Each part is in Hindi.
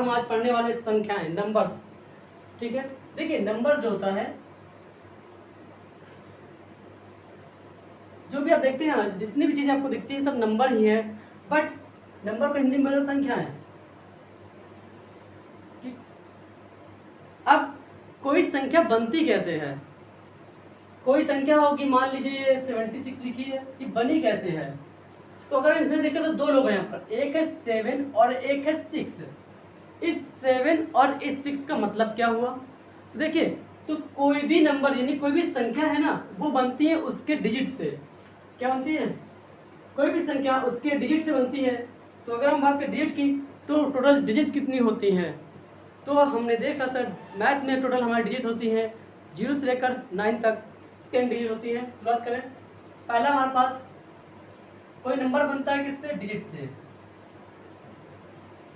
हम आज पढ़ने वाले संख्याएं, नंबर्स। ठीक है, देखिए नंबर्स जो होता है, जो भी आप देखते हैं, जितनी भी चीजें आपको दिखती है सब नंबर ही है, बट नंबर को हिंदी में बोलते संख्या है। अब कोई संख्या बनती कैसे है, कोई संख्या होगी, मान लीजिए 76 लिखी है, ये बनी कैसे है? तो अगर हम इसमें देखें तो दो लोग हैं यहाँ पर, एक है 7 और एक है 6। इस 7 और इस 6 का मतलब क्या हुआ? देखिए, तो कोई भी नंबर यानी कोई भी संख्या है ना, वो बनती है उसके डिजिट से। क्या बनती है? कोई भी संख्या उसके डिजिट से बनती है। तो अगर हम बात करें डिजिट की, तो टोटल डिजिट कितनी होती हैं? तो हमने देखा सर, मैथ में टोटल हमारी डिजिट होती है 0 से लेकर 9 तक 10 डिजिट होती है। शुरुआत करें, पहला हमारे पास कोई नंबर बनता है किससे? डिजिट से।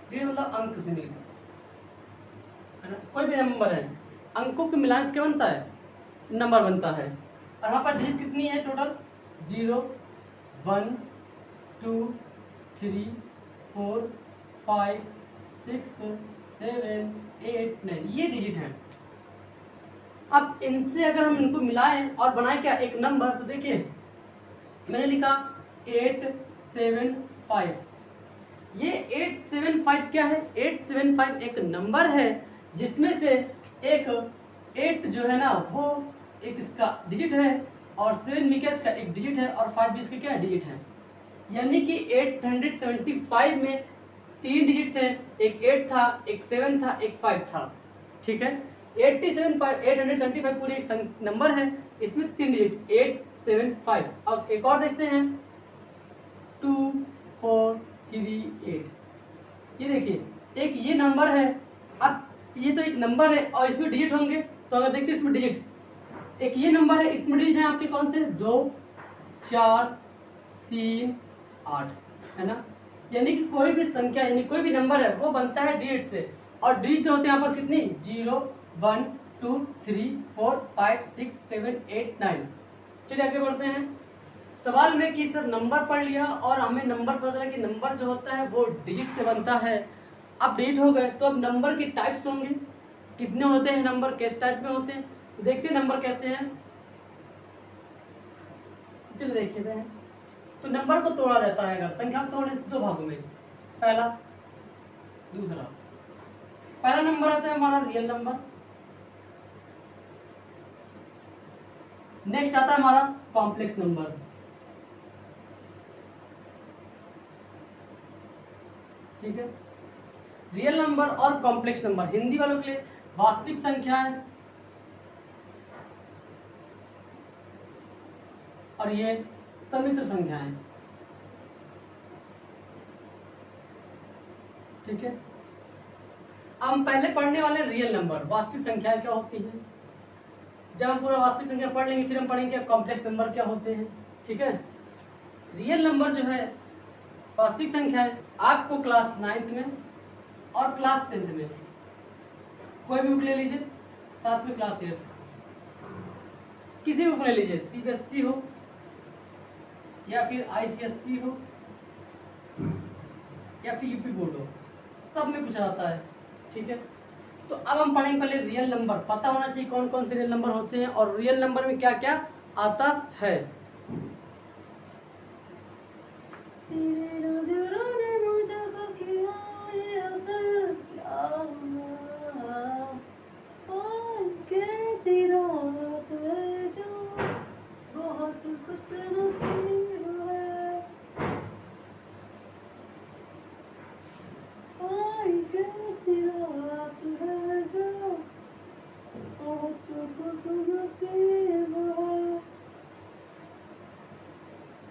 डिजिट मतलब अंक से मिलकर, है ना? कोई भी नंबर है, अंकों के मिलान से क्या बनता है? नंबर बनता है। और हमारे पास डिजिट कितनी है टोटल? 0 1 2 3 4 5 6 7 8 9, ये डिजिट है। अब इनसे अगर हम इनको मिलाएं और बनाए क्या? एक नंबर। तो देखिए मैंने लिखा 875। ये 875 क्या है? 875 एक नंबर है जिसमें से एक 8 जो है ना वो एक इसका डिजिट है, और 7 भी क्या इसका एक डिजिट है, और 5 भी इसका क्या डिजिट है। यानी कि 875 में 3 डिजिट थे, एक 8 था, एक 7 था, एक 5 था। ठीक है, 875 पूरी एक नंबर है, इसमें 3 डिजिट 875। अब एक और देखते हैं 2 4 3 8। ये देखिए एक ये नंबर है। अब ये तो एक नंबर है और इसमें डिजिट होंगे, तो अगर देखते हैं इसमें डिजिट, एक ये नंबर है, इसमें डिजिट है आपके कौन से? 2 4 3 8, है ना? यानी कि कोई भी संख्या यानी कोई भी नंबर है वो बनता है डिजिट से। और डिजिट होते हैं आपस कितनी? 0 1 2 3 4 5 6 7 8 9। चलिए आगे बढ़ते हैं। सवाल में कि सर नंबर पढ़ लिया और हमें नंबर पता चला कि नंबर जो होता है वो डिजिट से बनता है। अब डिजिट हो गए तो अब नंबर की टाइप्स होंगे, कितने होते हैं नंबर, किस टाइप में होते हैं। तो देखते हैं नंबर कैसे हैं। चलिए देखते हैं। तो नंबर को तोड़ा जाता है, अगर संख्या को तोड़े तो 2 भागों में, पहला दूसरा। पहला नंबर आता है हमारा रियल नंबर, नेक्स्ट आता है हमारा कॉम्प्लेक्स नंबर। ठीक है, रियल नंबर और कॉम्प्लेक्स नंबर हिंदी वालों के लिए वास्तविक संख्याएं, और ये सम्मिश्र संख्याएं। ठीक है, अब हम पहले पढ़ने वाले रियल नंबर, वास्तविक संख्याएं क्या होती हैं। जब हम पूरा वास्तविक संख्या पढ़ लेंगे फिर हम पढ़ेंगे कॉम्प्लेक्स नंबर क्या होते हैं। ठीक है, रियल नंबर जो है वास्तविक संख्या है, आपको क्लास 9th में और क्लास 10th में कोई भी बुक ले लीजिए, साथ में क्लास 8th किसी भी बुक ले लीजिए, CBSE हो या फिर ICSE हो या फिर यूपी बोर्ड हो, सब में पूछा जाता है। ठीक है, तो अब हम पढ़ेंगे पहले रियल नंबर। पता होना चाहिए कौन कौन से रियल नंबर होते हैं और रियल नंबर में क्या क्या आता है।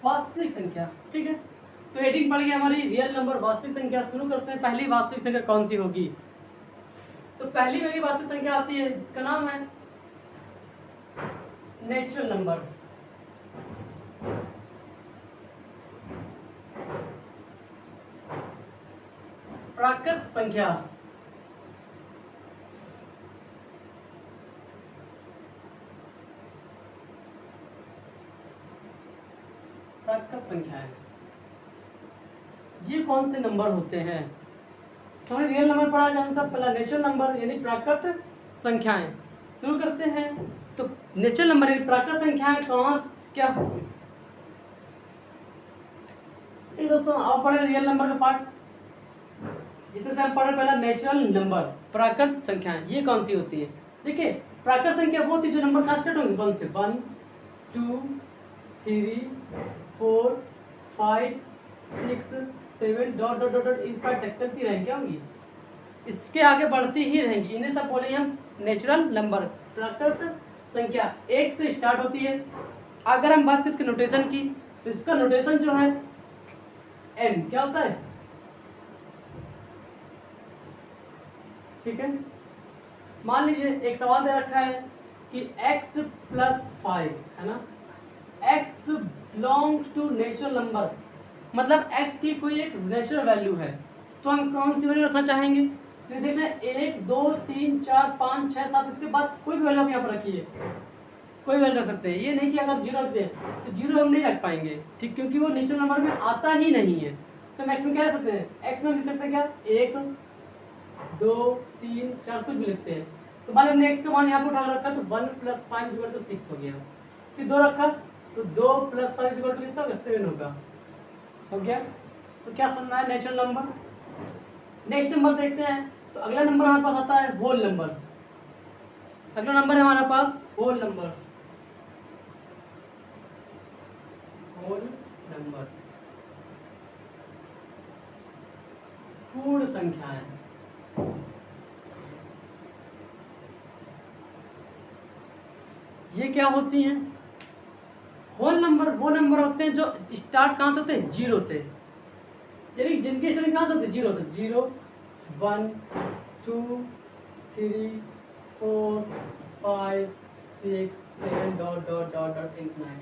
वास्तविक संख्या। ठीक है, तो हेडिंग पड़ गई हमारी रियल नंबर, वास्तविक संख्या। शुरू करते हैं, पहली वास्तविक संख्या कौन सी होगी। तो पहली मेरी वास्तविक संख्या आती है जिसका नाम है नेचुरल नंबर। प्राकृत संख्या। प्राकृत संख्या है, ये कौन से नंबर होते हैं? तो हमने रियल नंबर पढ़ा कौन सा, पहला नेचुरल नंबर यानी प्राकृत संख्याएं। शुरू करते हैं। तो नेचुरल नंबर यानी प्राकृत संख्याएं कहाँ क्या है दोस्तों, आप पढ़े रियल नंबर का पार्ट, जिसमें से हम पढ़े पहला नेचुरल नंबर प्राकृत संख्याएं। ये कौन सी होती है? देखिए प्राकृत संख्या वो होती है जो नंबर कहाँ स्टार्ट होंगे, 1 से, 1 2 3 4 5 6 7 डॉट डॉट डॉट इनफैक्ट तक चलती रहेंगी, क्या होंगी, इसके आगे बढ़ती ही रहेंगी। इन्हें सब बोलेंगे हम नेचुरल नंबर, प्राकृत संख्या 1 से स्टार्ट होती है। अगर हम बात करें इसके नोटेशन की, तो इसका नोटेशन जो है n क्या होता है, ठीक है। मान लीजिए एक सवाल दे रखा है कि x + 5 है ना, x belongs to natural number, मतलब x की कोई एक नेचुरल वैल्यू है, तो हम कौन सी वैल्यू रखना चाहेंगे? तो देखना 1 2 3 4 5 6 7, इसके बाद कोई भी वैल्यू आप यहाँ पर रखिए, कोई वैल्यू रख सकते हैं। ये नहीं कि अगर 0 रख दें तो 0 हम नहीं रख पाएंगे, ठीक, क्योंकि वो नेचुरल नंबर में आता ही नहीं है। तो मैक्स में क्या रख सकते हैं, x में लिख सकते हैं क्या, 1 2 3 4 कुछ भी लिखते हैं। तो मान हमने 1 का मान यहाँ पर उठा रखा, तो 1 + 5 = 6 हो गया। फिर 2 रखा तो 2 + 5 = कितना होगा, 7 होगा, हो गया। तो क्या समझना है, नेचुरल नंबर। नेक्स्ट नंबर देखते हैं। तो अगला नंबर हमारे पास आता है होल नंबर। अगला नंबर है हमारे पास होल नंबर, होल नंबर पूर्ण संख्याएं। ये क्या होती हैं? होल नंबर वो नंबर होते हैं जो स्टार्ट कहाँ से होते हैं, 0 से, यानी जिनके स्टार्टिंग कहाँ से होते हैं, 0 से। 0 1 2 3 4 5 6 7 dot dot dot dot infinite,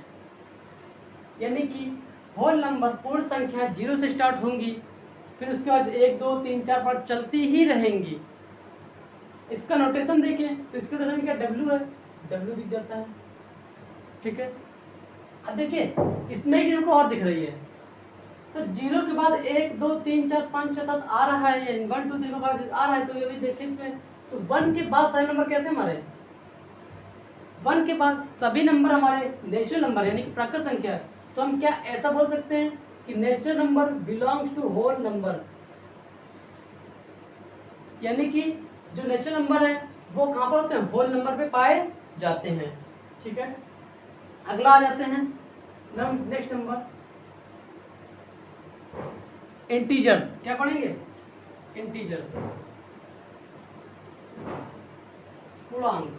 यानी कि होल नंबर पूर्ण संख्या 0 से स्टार्ट होंगी, फिर उसके बाद 1 2 3 4 5 चलती ही रहेंगी। इसका नोटेशन देखें तो इसका नोटेशन क्या, W है, W दिख जाता है, ठीक है। अब देखिए इसमें एक चीज को और दिख रही है सर, 0 के बाद 1 2 3 4 5 6 7 आ रहा है, 1 2 3 4 5 आ रहा है, तो ये भी देखिए इसमें, तो 1 के बाद सारे नंबर कैसे हमारे, 1 के बाद सभी नंबर हमारे नेचुरल नंबर यानी कि प्राकृत संख्या। तो हम क्या ऐसा बोल सकते हैं कि natural number belongs to whole number, यानी कि जो नेचुरल नंबर है वो कहाँ पर होते हैं, होल नंबर पे पाए जाते हैं, ठीक है। अगला आ जाते हैं नेक्स्ट नंबर, इंटीजर्स। क्या पढ़ेंगे, इंटीजर्स, पूर्णांक।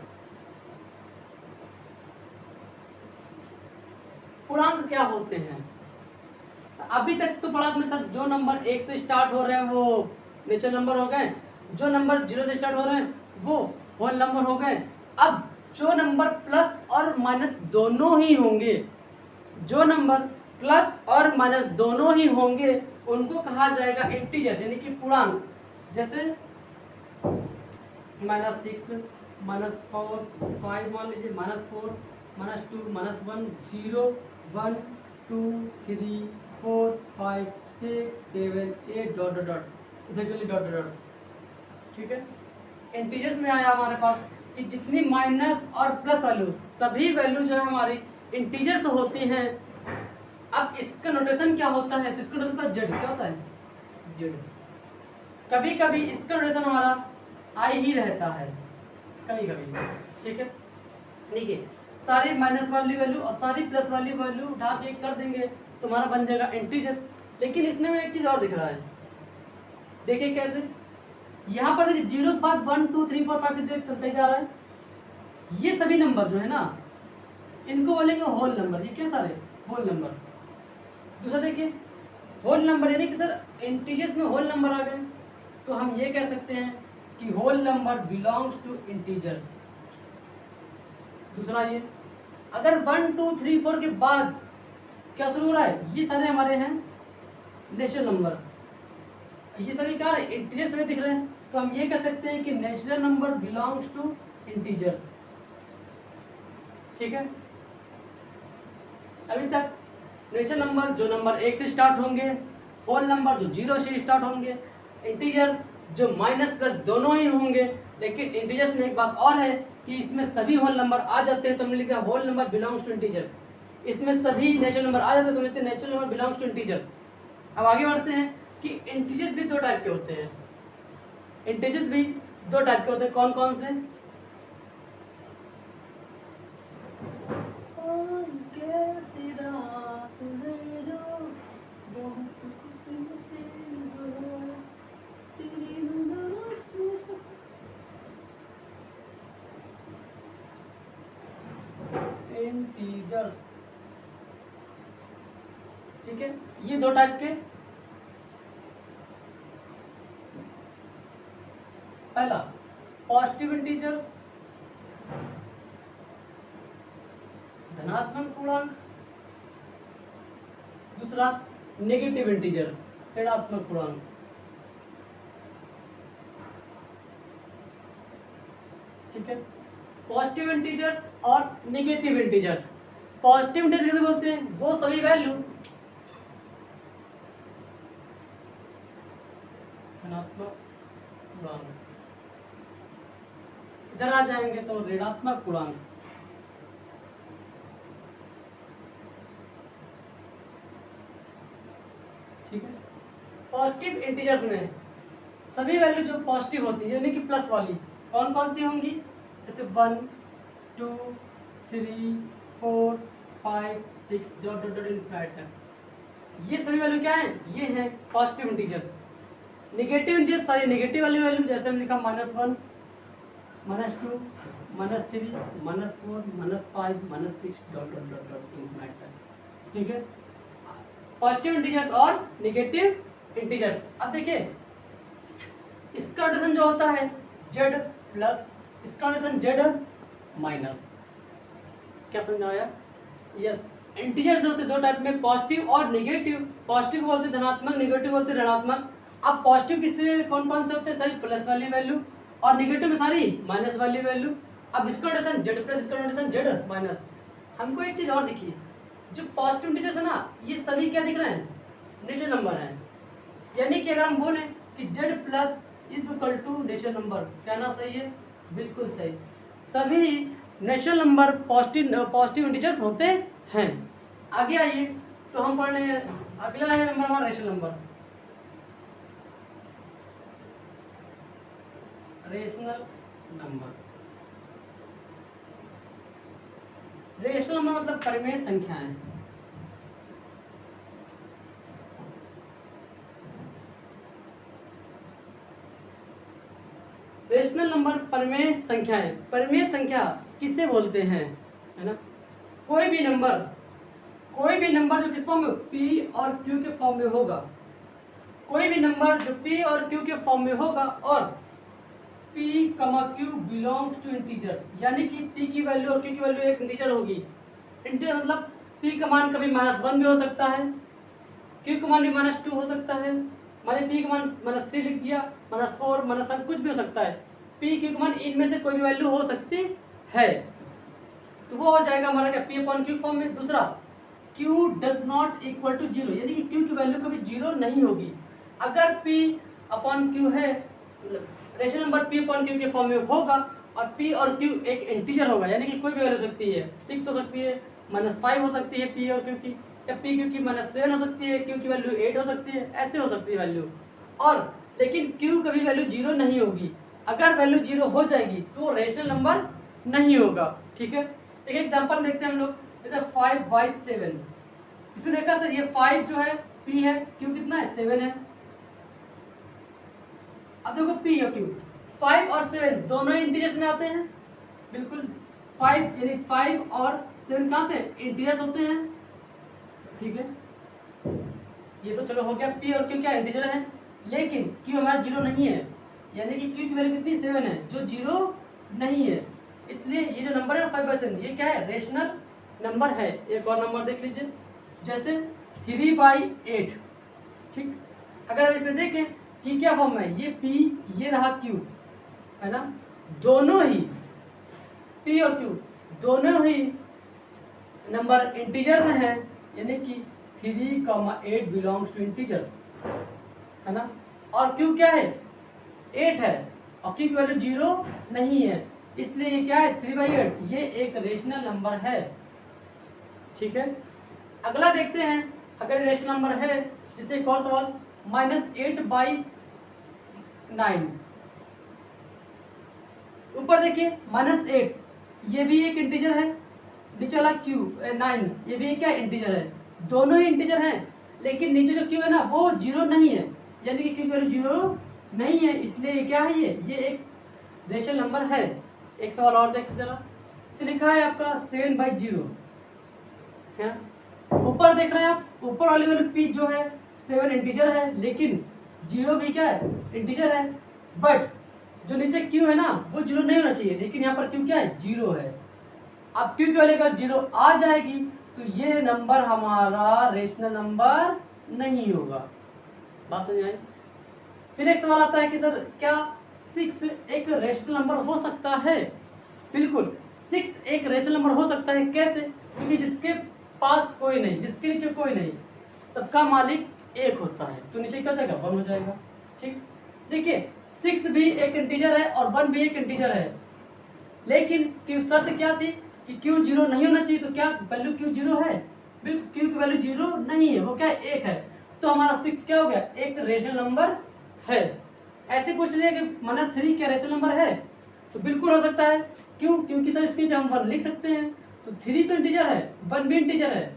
पूर्णांक क्या होते हैं? अभी तक तो पढ़ा आपने सर, जो नंबर 1 से स्टार्ट हो रहे हैं वो नेचुरल नंबर हो गए, जो नंबर 0 से स्टार्ट हो रहे हैं वो होल नंबर हो गए। अब जो नंबर प्लस और माइनस दोनों ही होंगे, जो नंबर प्लस और माइनस दोनों ही होंगे उनको कहा जाएगा इंटीजर्स यानी कि पूर्णांक। जैसे -6 -4 5 मान लीजिए, -4 -2 -1 0 1 2 3 4 5 6 7 8 डॉट डॉट डॉट, इधर चलिए डॉट डॉट, ठीक है। इंटीजर्स में आया हमारे पास कि जितनी माइनस और प्लस वैल्यू सभी वैल्यू जो है हमारी इंटीजर्स होती हैं। अब इसका नोटेशन क्या होता है, तो इसका नोटेशन होता है जेड। क्या होता है, जेड। कभी कभी इसका नोटेशन हमारा आई ही रहता है, कभी कभी, ठीक है। देखिए सारी माइनस वाली वैल्यू और सारी प्लस वाली वैल्यू उठा के कर देंगे तो हमारा बन जाएगा इंटीजर। लेकिन इसमें एक चीज़ और दिख रहा है, देखिए कैसे, यहाँ पर देखिए 0 के बाद 1 2 3 4 5 6 चलते जा रहा है। ये सभी नंबर जो है ना इनको बोलेंगे होल नंबर। ये क्या सारे होल नंबर। दूसरा देखिए होल नंबर यानी कि सर इंटीजर्स में होल नंबर आ गए, तो हम ये कह सकते हैं कि whole number belongs to integers. दूसरा ये अगर 1 2 3 4 के बाद क्या शुरू हो रहा है, ये सारे हमारे हैं नेचुरल नंबर, ये सभी क्या है इंटीजर्स में दिख रहे हैं, तो हम ये कह सकते हैं कि natural number belongs to integers, ठीक है। अभी तक नेचुरल नंबर जो नंबर 1 से स्टार्ट होंगे, होल नंबर जो 0 से स्टार्ट होंगे, इंटीजर्स जो माइनस प्लस दोनों ही होंगे, लेकिन इंटीजर्स में एक बात और है कि इसमें सभी होल नंबर आ जाते हैं, तो हमने लिखा whole number belongs to integers. इसमें सभी नेचुरल नंबर आ जाते हैं तो लिखते हैं natural number belongs to integers. अब आगे बढ़ते हैं कि इंटीजर्स भी दो टाइप के होते हैं। इंटीजर्स भी दो टाइप के होते हैं, कौन कौन से? इंटीजर्स, ठीक है, ये दो टाइप के। पहला पॉजिटिव इंटीजर्स, धनात्मक पूर्णांक। दूसरा नेगेटिव इंटीजर्स, ऋणात्मक पूर्णांक। ठीक है, पॉजिटिव इंटीजर्स और नेगेटिव इंटीजर्स। पॉजिटिव इंटीजर्स कैसे बोलते हैं? वो सभी वैल्यू धनात्मक पूर्णांक, इधर आ जाएंगे तो ऋणात्मक पूर्णांक। ठीक है, पॉजिटिव इंटीजर्स में सभी वैल्यू जो पॉजिटिव होती है यानी कि प्लस वाली, कौन कौन सी होंगी? जैसे 1 2 3 4 5 6 डॉट डॉट डॉट इनफिनिट तक, ये सभी वैल्यू क्या है? ये है पॉजिटिव इंटीजर्स। नेगेटिव इंटीजर्स सारी नेगेटिव वाली वैल्यू, जैसे हम लिखा -1 -2 -3 -4 -5 -6 dot dot dot dot infinite तक। ठीक है, पॉजिटिव इंटीजर्स और नेगेटिव इंटीजर्स। अब देखिए इसका नोटेशन जो होता है z प्लस, इसका नोटेशन z माइनस। क्या समझाया? यस, इंटीजर्स होते दो टाइप में, पॉजिटिव और नेगेटिव। पॉजिटिव बोलते धनात्मक, नेगेटिव बोलते ऋणात्मक। अब पॉजिटिव किससे कौन कौन से होते हैं? सारी प्लस वाली वैल्यू, और नेगेटिव में सारी माइनस वाली वैल्यू। अब इसका नोटेशन z प्लस, इसका नोटेशन z माइनस। हमको एक चीज और दिखी, जो पॉजिटिव इंटीजर्स है ना, ये सभी क्या दिख रहे हैं? नेचुरल नंबर है। यानी कि अगर हम बोले कि z plus is equal to natural number, कहना सही है? बिल्कुल सही, सभी नेचुरल नंबर पॉजिटिव इंटीजर्स होते हैं। आगे आइए तो हम पढ़ रहे हैं, अगला है नंबर हमारा rational number. Rational number, rational number मतलब परिमेय संख्याएं। रेशनल नंबर परिमेय संख्याएं। परिमेय संख्या किसे बोलते हैं? है ना, कोई भी नंबर जो किस फॉर्म में? पी और क्यू के फॉर्म में होगा। कोई भी नंबर जो पी और क्यू के फॉर्म में होगा और p, q belongs to integers, यानी कि p की वैल्यू और q की वैल्यू एक इंटीजर होगी। इंटीजर मतलब p का मान कभी -1 भी हो सकता है, q का मान भी -2 हो सकता है, माने p का मान -3 लिख दिया, -4 -7 कुछ भी हो सकता है। p q का मान इनमें से कोई भी वैल्यू हो सकती है, तो वो हो जाएगा हमारा क्या? p अपॉन q फॉर्म में। दूसरा q does not equal to 0, यानी कि q की वैल्यू कभी 0 नहीं होगी। अगर p अपॉन q है, rational number p upon q के फॉर्म में होगा और p और q एक इंटीजर होगा, यानी कि कोई भी वैल्यू हो सकती है, 6 हो सकती है, -5 हो सकती है p और q की, या p q की -7 हो सकती है, q की वैल्यू 8 हो सकती है, ऐसे हो सकती है वैल्यू। और लेकिन q कभी वैल्यू 0 नहीं होगी। अगर वैल्यू 0 हो जाएगी तो रेशनल नंबर नहीं होगा। ठीक है, एक एग्जांपल देखते हैं हम लोग, जैसे 5/7। इसमें देखा सर, ये 5 जो है p है, q कितना है? 7 है। अब देखो p और q, 5 और 7 दोनों इंटीजर्स में आते हैं। बिल्कुल, 5 यानी 5 और 7 कहाँ आते हैं? इंटीजर्स होते हैं। ठीक है, ये तो चलो हो गया, p और q क्या इंटीजर है, लेकिन q हमारा 0 नहीं है, यानी कि q की वैल्यू कितनी? 7 है, जो 0 नहीं है। इसलिए ये जो नंबर है 5/7, ये क्या है? रेशनल नंबर है। एक और नंबर देख लीजिए, जैसे 3/8। ठीक, अगर हम इसमें देखें कि क्या फॉर्म है, ये p, ये रहा q, है ना, दोनों ही p और q दोनों ही नंबर इंटीजर्स हैं, यानी कि 3, 8 बिलोंग्स टू इंटीजर, है ना। और q क्या है? 8 है और क्यू की वैल्यू 0 नहीं है, इसलिए ये क्या है 3/8, ये एक रेशनल नंबर है। ठीक है, अगला देखते हैं, अगर रेशनल नंबर है, जैसे एक और सवाल -8/9। ऊपर देखिए -8, ये भी एक इंटीजर है, नीचे वाला क्यू 9 ये भी क्या इंटीजर है, दोनों ही इंटीजर हैं, लेकिन नीचे जो क्यू है ना वो 0 नहीं है, यानी कि क्यू की वैल्यू 0 नहीं है, इसलिए ये क्या है, ये एक रेशनल नंबर है। एक सवाल और देखते जरा, इसे लिखा है आपका 7/0 है ना। ऊपर देख रहे हैं आप, ऊपर वाली वाली पी जो है 7 इंटीजर है, लेकिन 0 भी क्या है इंटीजर है, बट जो नीचे क्यू है ना वो 0 नहीं होना चाहिए, लेकिन यहाँ पर क्यू क्या है 0 है। अब क्यू की वैल्यू अगर 0 आ जाएगी तो ये नंबर हमारा रेशनल नंबर नहीं होगा। बात समझ आई। फिर एक सवाल आता है कि सर क्या 6 एक रेशनल नंबर हो सकता है? बिल्कुल 6 एक रेशनल नंबर हो सकता है। कैसे? क्योंकि जिसके पास कोई नहीं, जिसके नीचे कोई नहीं, सबका मालिक एक होता है, तो नीचे क्या हो जाएगा 1 हो जाएगा। ठीक, देखिए 6 भी एक इंटीजर है और 1 भी एक इंटीजर है, लेकिन क्यू शर्त क्या थी कि क्यू 0 नहीं होना चाहिए, तो क्या वैल्यू क्यू 0 है? बिल्कुल क्यू की वैल्यू 0 नहीं है, वो क्या है 1 है, तो हमारा 6 क्या हो गया एक रेशनल नंबर है। ऐसे पूछ लिया कि -3 क्या रेशनल नंबर है? तो बिल्कुल हो सकता है। क्यों? क्योंकि सर इसके नीचे हम 1 लिख सकते हैं, तो 3 तो इंटीजर है, 1 भी इंटीजर है,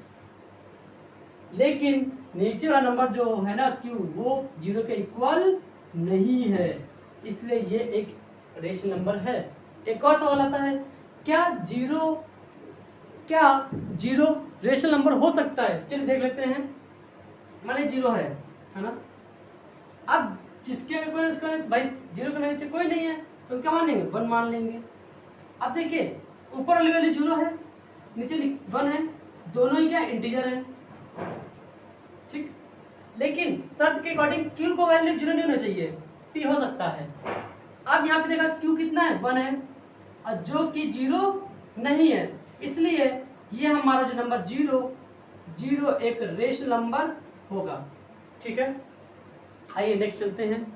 लेकिन नीचे वाला नंबर जो है ना क्यू वो 0 के इक्वल नहीं है, इसलिए ये एक रेशनल नंबर है। एक और सवाल आता है, क्या 0 रेशनल नंबर हो सकता है? चलिए देख लेते हैं। माने 0 है ना, अब जिसके अगर कोई उसका भाई 0 के नीचे कोई नहीं है तो क्या मानेंगे 1 मान लेंगे। अब देखिए ऊपर वाली वैल्यू 0 है, नीचे 1 है, दोनों ही क्या इंटीजर है। ठीक, लेकिन शर्त के अकॉर्डिंग क्यू को वैल्यू 0 नहीं होना चाहिए, पी हो सकता है। अब यहाँ पे देखा क्यू कितना है 1 है, और जो कि 0 नहीं है, इसलिए ये हमारा जो नंबर 0 एक रेशनल नंबर होगा। ठीक है, आइए नेक्स्ट चलते हैं।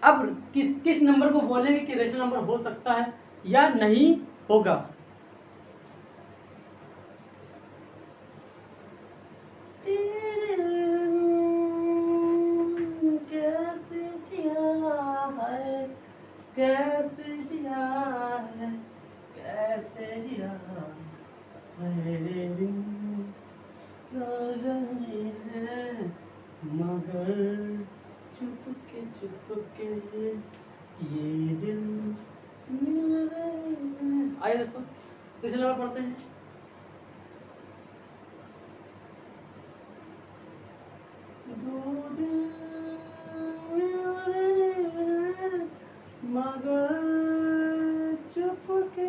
अब किस नंबर को बोलेंगे कि रेशनल नंबर हो सकता है या नहीं होगा? कैसे जिया है, कैसे जिया है, कैसे जिया मेरे दिन सो रहे हैं, मगर चुपके ये दिल मिल रहे हैं। आइए दोस्तों किस नंबर पढ़ते हैं। दो दिल मिल रहे हैं, मगर चुपके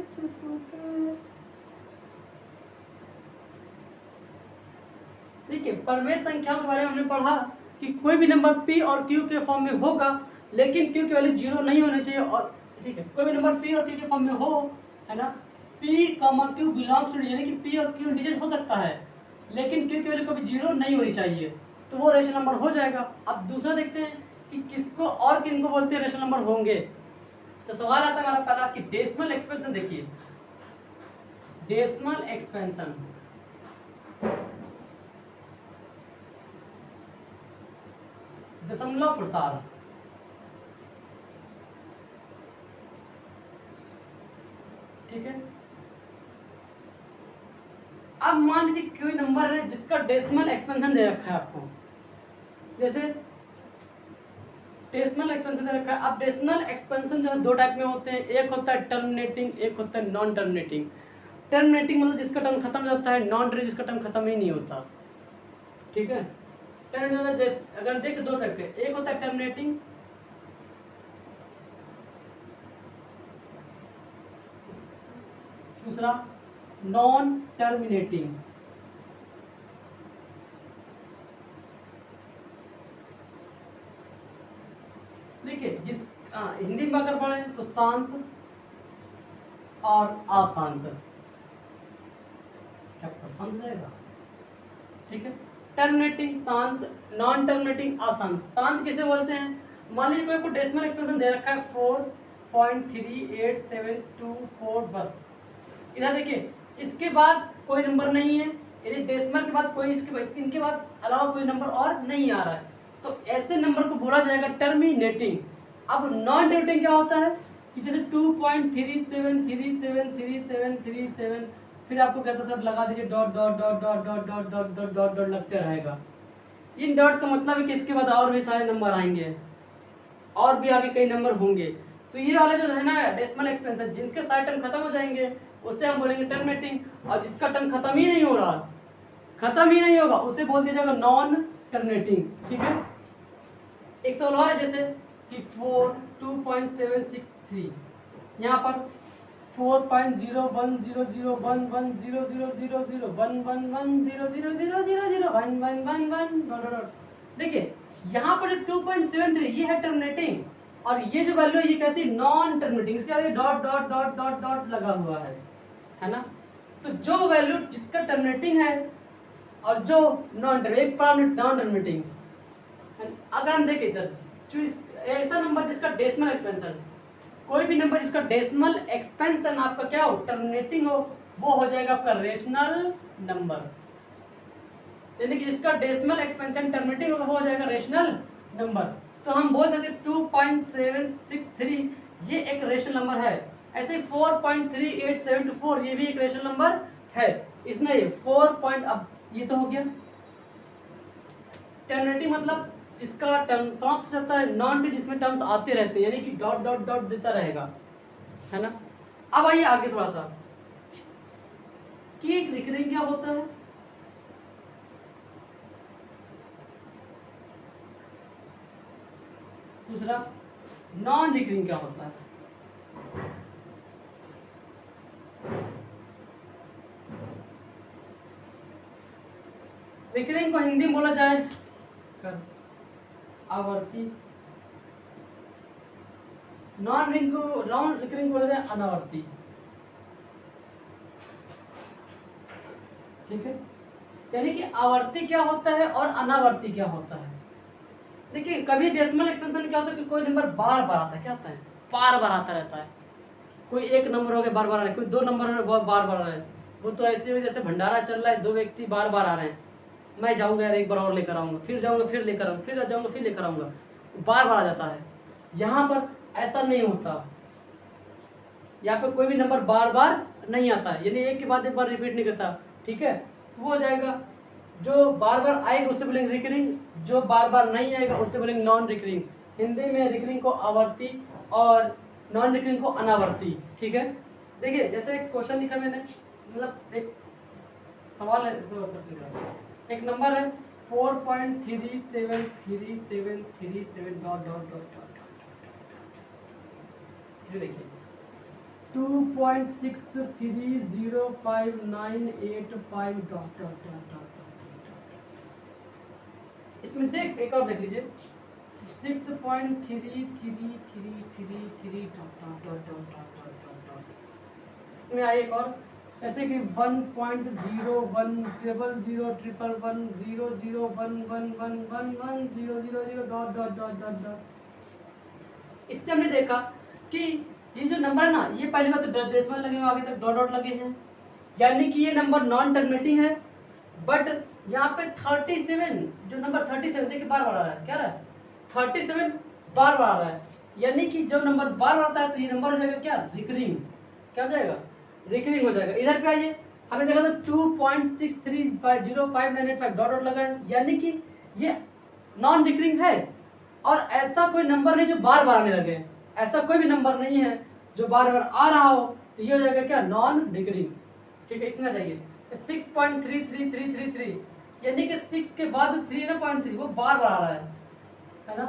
देखिए परमेय संख्याओं के बारे में हमने पढ़ा कि कोई भी नंबर p और q के फॉर्म में होगा, लेकिन q की वैल्यू 0 नहीं होनी चाहिए। और ठीक है, कोई भी नंबर p और q के फॉर्म में हो, है ना, p, q बिलोंग्स टू, यानी कि p और q इंटीजर हो सकता है, लेकिन q की वैल्यू कभी 0 नहीं होनी चाहिए, तो वो रेशनल नंबर हो जाएगा। अब दूसरा देखते हैं कि किसको और किनको बोलते हैं रेशनल नंबर होंगे। तो सवाल आता है हमारा पहला कि डेसिमल एक्सपेंशन। देखिए डेसिमल एक्सपेंशन, दशमलव प्रसार। ठीक है, अब मान लीजिए कोई नंबर है जिसका डेसिमल एक्सपेंशन दे रखा है आपको, जैसे डेसिमल एक्सपेंशन दे रखा है। अब डेसिमल एक्सपेंशन जो है 2 टाइप में होते हैं, एक होता है टर्मिनेटिंग, एक होता है नॉन टर्मिनेटिंग। टर्मिनेटिंग मतलब जिसका टर्म खत्म हो जाता है, नॉन टर्मिनेटिंग जिसका टर्म खत्म ही नहीं होता। ठीक है, टर्मिनेटिंग अगर देख 2 टाइप के, एक होता है टर्मिनेटिंग, दूसरा नॉन टर्मिनेटिंग। देखिए जिस हिंदी में अगर पढ़े तो शांत और अशांत, क्या पसंद रहेगा? ठीक है, टर्मिनेटिंग शांत, नॉन टर्मिनेटिंग अशांत। शांत किसे बोलते हैं? मान लीजिए कोई आपको डेसिमल एक्सपेंशन दे रखा है 4.3874 बस। इधर देखिए इसके बाद कोई नंबर नहीं है, यानी डेसिमल के बाद कोई इनके बाद अलावा कोई नंबर और नहीं आ रहा है, तो ऐसे नंबर को बोला जाएगा टर्मिनेटिंग। अब नॉन टर्मिनेटिंग क्या होता है कि जैसे 2.37373737, फिर आपको कहता सर लगा दीजिए dot dot dot dot dot dot dot dot dot dot लगते रहेगा। इन डॉट का मतलब है कि इसके बाद और भी सारे नंबर आएंगे और भी आगे कई नंबर होंगे। तो ये वाले जो है ना डेसिमल एक्सपेंशन, जिसके सारे टर्म खत्म हो जाएंगे उसे हम बोलेंगे टर्मिनेटिंग, और जिसका टर्म खत्म ही नहीं हो रहा, खत्म ही नहीं होगा, उसे बोल दिया जाएगा नॉन टर्मिनेटिंग। ठीक है, एक सवाल और है जैसे कि 2.763, यहाँ पर 4.01000011100000111100001111 देखिए यहाँ पर 2.73 ये है टर्मिनेटिंग, और ये जो वैल्यू है ये कैसी नॉन टर्मिनेटिंग, इसके आगे dot dot dot dot dot लगा हुआ है ना। तो जो वैल्यू जिसका टर्मिनेटिंग है और जो नॉन टर्मिनेटिंग, अगर हम देखें इधर ऐसा नंबर जिसका डेसिमल एक्सपेंशन, कोई भी नंबर जिसका डेसिमल एक्सपेंशन आपका क्या हो टर्मिनेटिंग हो, वो हो जाएगा आपका रेशनल नंबर। यानी कि जिसका डेसिमल एक्सपेंशन टर्मिनेटिंग होगा वो हो जाएगा रेशनल नंबर। तो हम बोल सकते हैं 2.763 ये एक रेशनल नंबर है। ऐसे 4.3874 ये भी एक रेशनल नंबर है। इसमें ये 4 अब ये तो हो गया टर्मिनेटिंग, मतलब जिसका टर्म समाप्त हो जाता है, नॉन भी जिसमें टर्म्स आते रहते हैं, यानी कि डॉट डॉट डॉट देता रहेगा, है ना। अब आइए आगे थोड़ा सा कि एक रिकरिंग क्या होता है, दूसरा नॉन रिकरिंग क्या होता है। रिकरिंग को हिंदी में बोला जाए कर आवर्ती, नॉन रिकरिंग को बोला जाए अनावर्ती। ठीक है, यानी कि आवर्ती क्या होता है और अनावर्ती क्या होता है। देखिए कभी डेसिमल एक्सपेंशन क्या होता है कि कोई नंबर बार बार आता है, क्या आता है बार बार आता रहता है। कोई एक नंबर हो गया बार बार आ रहा है, कोई दो नंबर हो गए बार बार आ रहा है। वो तो ऐसे हो जैसे भंडारा चल रहा है, दो व्यक्ति बार बार आ रहे हैं, मैं जाऊंगा यार एक बार और लेकर आऊंगा, फिर जाऊंगा फिर लेकर आऊंगा, फिर जाऊंगा फिर लेकर आऊंगा, बार बार आ जाता है। यहाँ पर ऐसा नहीं होता, यहाँ पर कोई भी नंबर बार बार नहीं आता है, यानी एक के बाद एक बार रिपीट नहीं करता। ठीक है, तो वो हो जाएगा जो बार बार आएगा उससे बोलेंगे रिकरिंग, जो बार बार नहीं आएगा उससे बोलेंगे नॉन रिकरिंग। हिंदी में रिकरिंग को आवर्ती और नॉन रिकरिंग को अनावर्ती। ठीक है, देखिए जैसे एक क्वेश्चन लिखा मैंने, मतलब एक सवाल है, एक नंबर है 4.373737 डॉट डॉट डॉट डॉट, देखिए 2.630598 डॉट डॉट डॉट। इसमें देख एक और देख लीजिए 6.333333 dot dot dot dot dot dot. इसमें आए एक और ऐसे कि 1.0100011110011111100 dot dot dot dot dot. इससे हमने देखा कि ये जो नंबर है ना, ये पहली बात तो डेसिमल लगे हुए आगे तक डॉट डॉट लगे हैं, यानी कि ये नंबर नॉन टर्मिनेटिंग है। बट यहाँ पे 37 जो नंबर 37 देखिए बार बार आ रहा है, क्या रहा है 37 बार बार आ रहा है, यानी कि जो नंबर बार बार आता है तो ये नंबर हो जाएगा क्या रिकरिंग, क्या हो जाएगा रिकरिंग हो जाएगा। इधर पे आइए हमें देखा था 2.63050598 डॉट डॉट लगा है, यानी कि ये नॉन रिकरिंग है। और ऐसा कोई नंबर नहीं जो बार बार आने लगे, ऐसा कोई भी नंबर नहीं है जो बार बार आ रहा हो, तो ये हो जाएगा क्या नॉन रिकरिंग। ठीक है, इसमें चाहिए 6.33333 यानी कि 6 के बाद 3 ना 0.3 वो बार बार आ रहा है ना,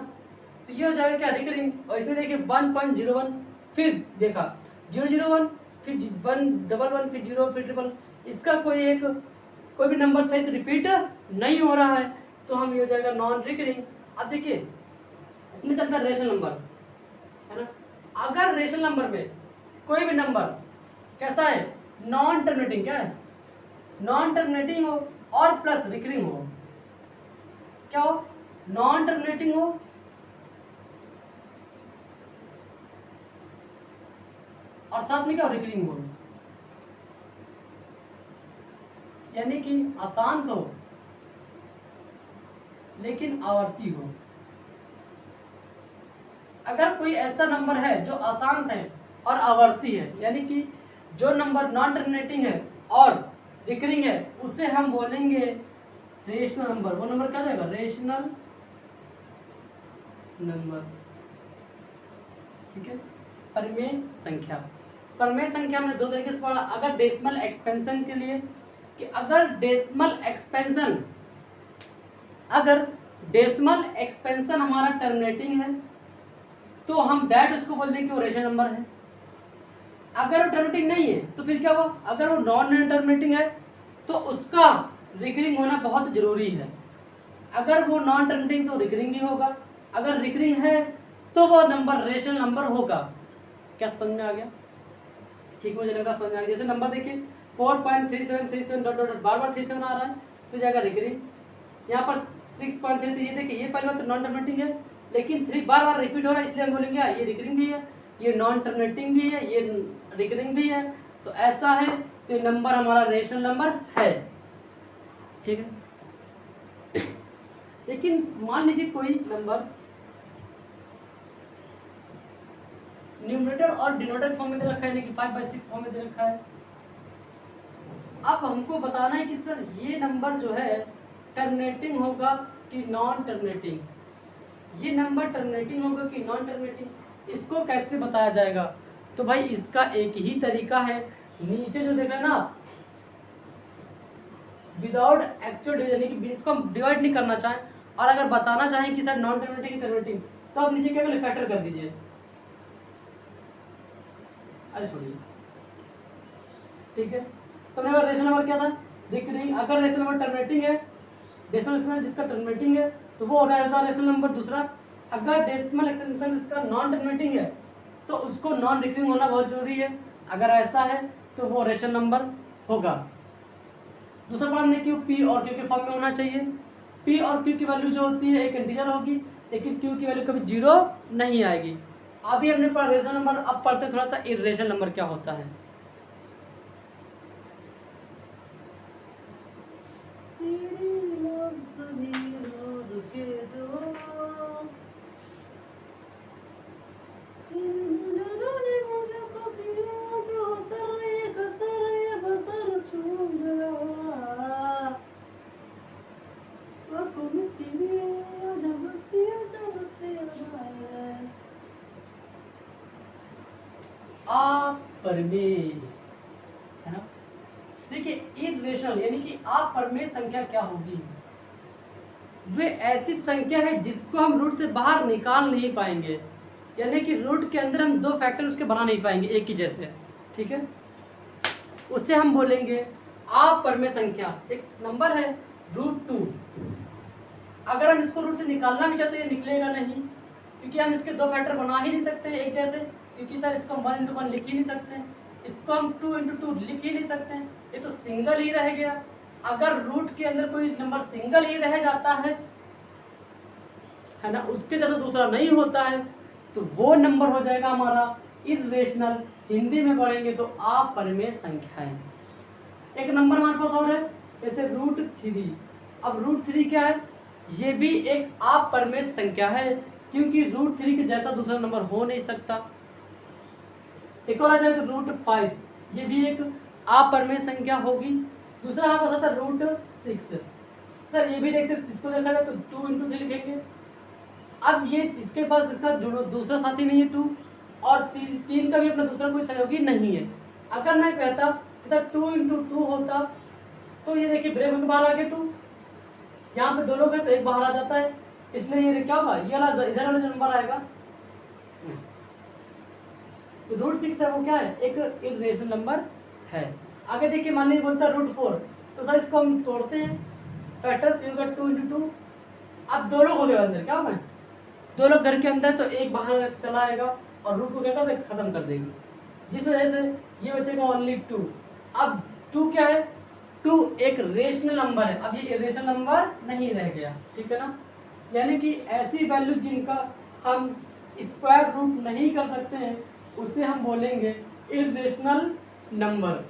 तो ये हो जाएगा क्या रिकरिंग। और इसमें देखिए 1.01, फिर देखा 001, फिर 111, फिर 0, फिर 111, इसका कोई भी नंबर सही से रिपीट नहीं हो रहा है, तो हम ये हो जाएगा नॉन रिकरिंग। अब देखिए इसमें चलता है रेशनल नंबर, है ना। अगर रेशनल नंबर में कोई भी नंबर कैसा है नॉन टर्मिनेटिंग, क्या है नॉन टर्मिनेटिंग हो और प्लस रिकरिंग हो, क्या हो नॉन टर्मिनेटिंग हो और साथ में क्या रिकरिंग हो, यानी कि आसान तो लेकिन आवर्ती हो। अगर कोई ऐसा नंबर है जो आसान है और आवर्ती है, यानी कि जो नंबर नॉन टर्मिनेटिंग है और रिकरिंग है, उसे हम बोलेंगे रेशनल नंबर। वो नंबर क्या हो जाएगा, रेशनल नंबर। ठीक है। परिमेय संख्या, परिमेय संख्या हमने दो तरीके से पढ़ा। अगर डेसिमल एक्सपेंशन के लिए, कि अगर डेसिमल एक्सपेंशन हमारा टर्मिनेटिंग है तो हम डायरेक्ट उसको बोल दें कि वो रेशनल नंबर है। अगर वो टर्मिनेटिंग नहीं है तो फिर क्या हुआ, अगर वो नॉन टर्मिनेटिंग है तो उसका रिकरिंग होना बहुत जरूरी है। अगर वो नॉन टर्मिनेटिंग तो रिकरिंग भी होगा, अगर रिकरिंग है तो वो नंबर रेशनल नंबर होगा। क्या समझ में आ गया? ठीक, मुझे लगा समझ में आ गया। जैसे नंबर देखिए 4.3737 डॉट डॉट बार बार 37 आ रहा है तो जाएगा रिकरिंग। यहाँ पर 6.33, ये देखिए ये पहले बार तो नॉन टर्मिनेटिंग है, लेकिन 3 बार बार रिपीट हो रहा है, इसलिए हम बोलेंगे ये रिकरिंग भी है, ये नॉन टर्मिनेटिंग भी है, ये रिकरिंग भी है। तो ऐसा है तो ये नंबर हमारा रेशनल नंबर है। ठीक है। लेकिन मान लीजिए कोई नंबर न्यूमरेटर और डिनोमिनेटर फॉर्म में दे रखा है, यानी कि 5/6 फॉर्म में दे रखा है। अब हमको बताना है कि सर ये नंबर जो है टर्मिनेटिंग होगा कि नॉन टर्मिनेटिंग, ये नंबर टर्मिनेटिंग होगा कि नॉन टर्मिनेटिंग, इसको कैसे बताया जाएगा? तो भाई इसका एक ही तरीका है, नीचे जो देख रहे हैं ना विदाउट एक्चुअल डिवीजन, यानी कि इसको हम डिवाइड नहीं करना चाहें और अगर बताना चाहें कि सर नॉन टर्मिनेटिंग टर्मिनेटिंग, तो आप नीचे क्या करें, फैक्टर कर दीजिए। अरे छोड़िए, ठीक है। तो मेरा रेशनल नंबर क्या था, रिकरिंग। अगर रेशनल नंबर टर्मिनेटिंग है, डेसिमल एक्सपेंशन जिसका टर्मिनेटिंग है तो वो हो रहेगा रेशनल नंबर दूसरा। अगर डेसिमल एक्सपेंशन जिसका नॉन टर्मिनेटिंग है तो उसको नॉन रिकरिंग होना बहुत जरूरी है। अगर ऐसा है तो वो रेशनल नंबर होगा। दूसरा पढ़ा हमने क्यू, पी और क्यू के फॉर्म में होना चाहिए। पी और क्यू की वैल्यू जो होती है एक इंटीजर होगी, लेकिन क्यू की वैल्यू कभी 0 नहीं आएगी। अभी हमने पढ़ा रेशनल नंबर, अब पढ़ते थोड़ा सा इर्रेशनल नंबर क्या होता है। अपरिमेय है ना। देखिए इर्रेशनल यानी कि अपरिमेय संख्या क्या होगी, वे ऐसी संख्या है जिसको हम रूट से बाहर निकाल नहीं पाएंगे, यानी कि रूट के अंदर हम 2 फैक्टर उसके बना नहीं पाएंगे एक ही जैसे। ठीक है, उसे हम बोलेंगे अपरिमेय संख्या। एक नंबर है √2, अगर हम इसको रूट से निकालना भी चाहते हैं निकलेगा नहीं, क्योंकि हम इसके 2 फैक्टर बना ही नहीं सकते एक जैसे, क्योंकि सर इसको हम 1 × 1 लिख ही नहीं सकते, इसको हम 2 × 2 लिख ही नहीं सकते, ये तो सिंगल ही रह गया। अगर रूट के अंदर कोई नंबर सिंगल ही रह जाता है ना, उसके जैसा दूसरा नहीं होता है, तो वो नंबर हो जाएगा हमारा इर्रेशनल। हिंदी में पढ़ेंगे तो अपरिमेय संख्याएं। एक नंबर हमारे पास और है जैसे √3। अब √3 क्या है, ये भी एक अपरिमेय संख्या है, क्योंकि √3 के जैसा दूसरा नंबर हो नहीं सकता। एक और आ जाए तो √5, ये भी एक अपरिमेय संख्या होगी। दूसरा हमारे पास आता है √6। सर ये भी देखते, इसको देखा जाए तो 2 × 3 लिखेंगे। अब ये इसके पास इसका दूसरा साथी नहीं है 2, और 3 का भी अपना दूसरा कोई सहयोगी नहीं है। अगर मैं कहता सर 2 × 2 होता, तो ये देखिए ब्रेक होकर बाहर आ गया 2, यहाँ पे 2 लोग हैं तो एक बाहर आ जाता है, इसलिए ये क्या होगा, ये वाला इधर वाला जो नंबर आएगा तो √6 है, वो क्या है, एक इर्रेशनल नंबर है। आगे देखिए मान लीजिए बोलता है √4, तो सर इसको हम तोड़ते हैं, फैक्टर 2 × 2। अब 2 लोग हो गए अंदर, क्या होगा, 2 लोग घर के अंदर, तो एक बाहर चला आएगा और रूट को क्या कर देगा, खत्म कर देगी, जिस वजह से ये बचेगा ओनली 2। अब 2 क्या है, 2 एक रेशनल नंबर है, अब ये इरेशनल नंबर नहीं रह गया। ठीक है ना, यानी कि ऐसी वैल्यू जिनका हम स्क्वायर रूट नहीं कर सकते हैं उसे हम बोलेंगे इरेशनल नंबर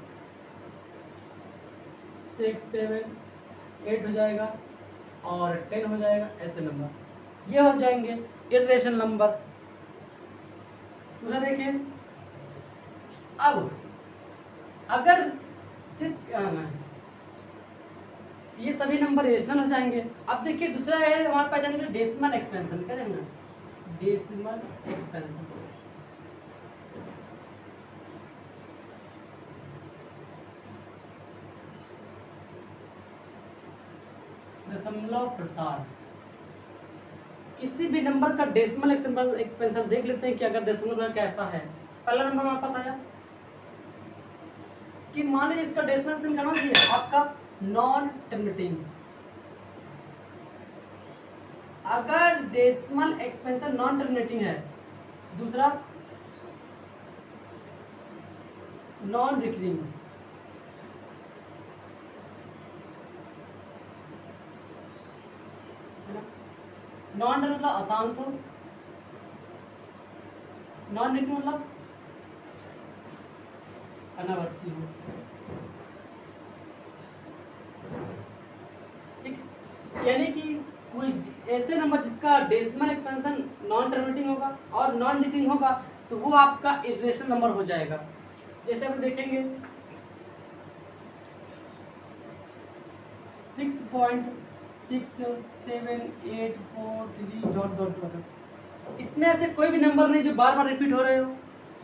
6, 7, 8 हो जाएगा और 10 हो जाएगा, ऐसे नंबर ये हो जाएंगे इरेशनल नंबर। दूसरा देखिए, अब अगर सिर्फ ये सभी नंबर रेशनल हो जाएंगे। अब देखिए दूसरा है हमारे पास जानेंगे डेसिमल एक्सपेंशन, क्या जाएंगे डेसिमल एक्सपेंशन। दशमलव प्रसार, किसी भी नंबर का डेसिमल एक्सपेंशन देख लेते हैं कि अगर दशमलव कैसा है। पहला नंबर हमारे पास आया कि मान लीजिए इसका डेसिमल एक्सपेंशन करना चाहिए आपका नॉन टर्मिनेटिंग। अगर डेसिमल एक्सपेंशन नॉन टर्मिनेटिंग है, दूसरा नॉन रिकरिंग, नॉन मतलब अशांत हो, नॉन रिकरिंग मतलब अनावर्ती हो। ठीक, यानी कि कोई ऐसे नंबर जिसका डेसिमल एक्सपेंशन नॉन टर्मिनेटिंग होगा और नॉन रिकरिंग होगा तो वो आपका इरेशनल नंबर हो जाएगा। जैसे हम देखेंगे 6.67843 ... इसमें ऐसे कोई भी नंबर नहीं जो बार बार रिपीट हो रहे हो।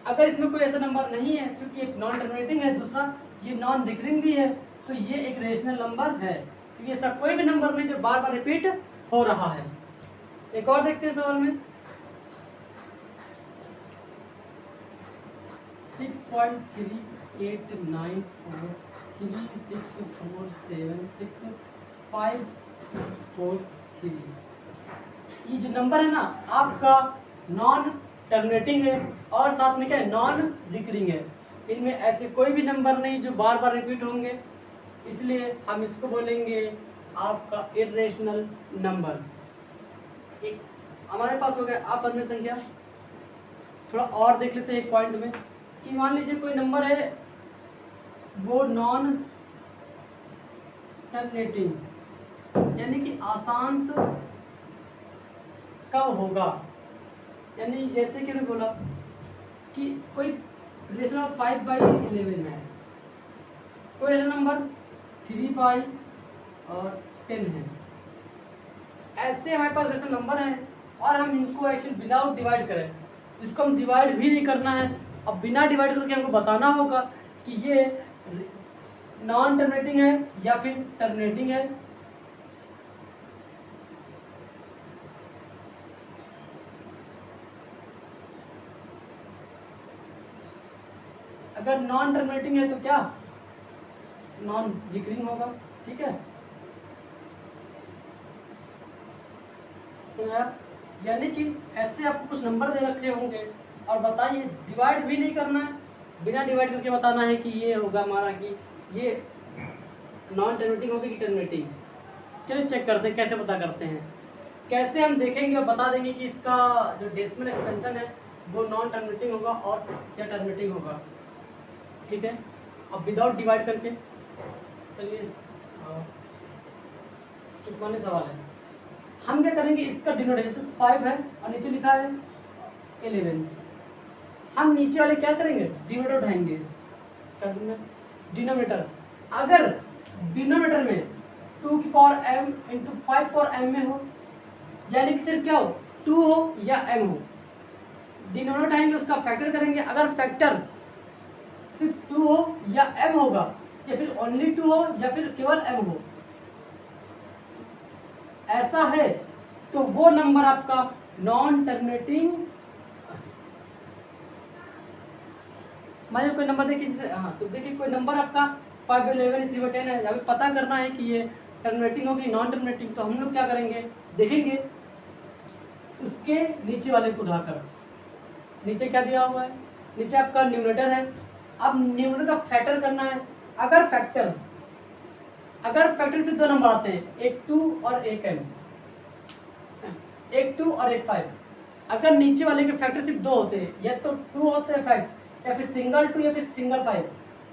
अगर इसमें कोई ऐसा नंबर नहीं है क्योंकि एक नॉन टर्मिनेटिंग है, दूसरा ये नॉन रिकरिंग भी है, तो ये एक रेशनल नंबर है। तो ये ऐसा कोई भी नंबर नहीं जो बार बार रिपीट हो रहा है। एक और देखते हैं सवाल में 6.389436476543। ये जो नंबर है ना आपका नॉन टर्मिनेटिंग है और साथ में क्या है नॉन रिकरिंग है। इनमें ऐसे कोई भी नंबर नहीं जो बार बार रिपीट होंगे, इसलिए हम इसको बोलेंगे आपका इरेशनल नंबर। एक हमारे पास हो गया अपरिमेय संख्या। थोड़ा और देख लेते हैं एक पॉइंट में कि मान लीजिए कोई नंबर है वो नॉन टर्मिनेटिंग, यानी कि अशांत कब होगा। यानी जैसे कि मैंने बोला कि कोई रेशनल 5/11 है, कोई रेशनल नंबर 3 और 10 है। ऐसे हमारे पास रेशनल नंबर है और हम इनको एक्चुअली विदाउट डिवाइड करें, जिसको हम डिवाइड भी नहीं करना है। अब बिना डिवाइड करके हमको बताना होगा कि ये नॉन टर्मिनेटिंग है या फिर टर्मिनेटिंग है। अगर नॉन टर्मिनेटिंग है तो क्या नॉन रिकरिंग होगा। ठीक है, यानी कि ऐसे आपको कुछ नंबर दे रखे होंगे और बताइए डिवाइड भी नहीं करना है, बिना डिवाइड करके बताना है कि ये होगा हमारा कि ये नॉन टर्मिनेटिंग होगी कि टर्मिनेटिंग। चलिए चेक करते हैं कैसे पता करते हैं। कैसे हम देखेंगे और बता देंगे कि इसका जो डेसिमल एक्सपेंशन है वो नॉन टर्मिनेटिंग होगा और या टर्मिनेटिंग होगा। ठीक है, अब विदाउट डिवाइड करके चलिए चुटकुले सवाल है। हम क्या करेंगे, इसका डिनोमिनेटर 5 है और नीचे लिखा है 11। हम नीचे वाले क्या करेंगे डिनोमिनेटर उठाएंगे। डिनोमिनेटर अगर डिनोमिनेटर में 2 की power m into 5 power m में हो, यानी कि सिर्फ क्या हो 2 हो या m हो, डिनोमिनेटर उठाएंगे उसका फैक्टर करेंगे। अगर फैक्टर सिर्फ 2 हो या m होगा या फिर ओनली 2 हो या फिर केवल m हो, ऐसा है तो वो नंबर आपका नॉन टर्मिनेटिंग। मान लीजिए कोई नंबर देखिए, हाँ तो देखिए कोई नंबर आपका 5/11 3/10 है। अभी पता करना है कि ये टर्मिनेटिंग होगी नॉन टर्मिनेटिंग, तो हम लोग क्या करेंगे देखेंगे उसके नीचे वाले को उठाकर। नीचे क्या दिया हुआ है, नीचे आपका न्यूमरेटर है। अब न्यूमरेटर का फैक्टर करना है। अगर फैक्टर से 2 नंबर आते हैं, एक 2 और एक m, एक 2 और एक 5। अगर नीचे वाले के फैक्टर सिर्फ 2 होते हैं, या तो 2 होते हैं फैक्ट या फिर सिंगल 2 या फिर सिंगल 5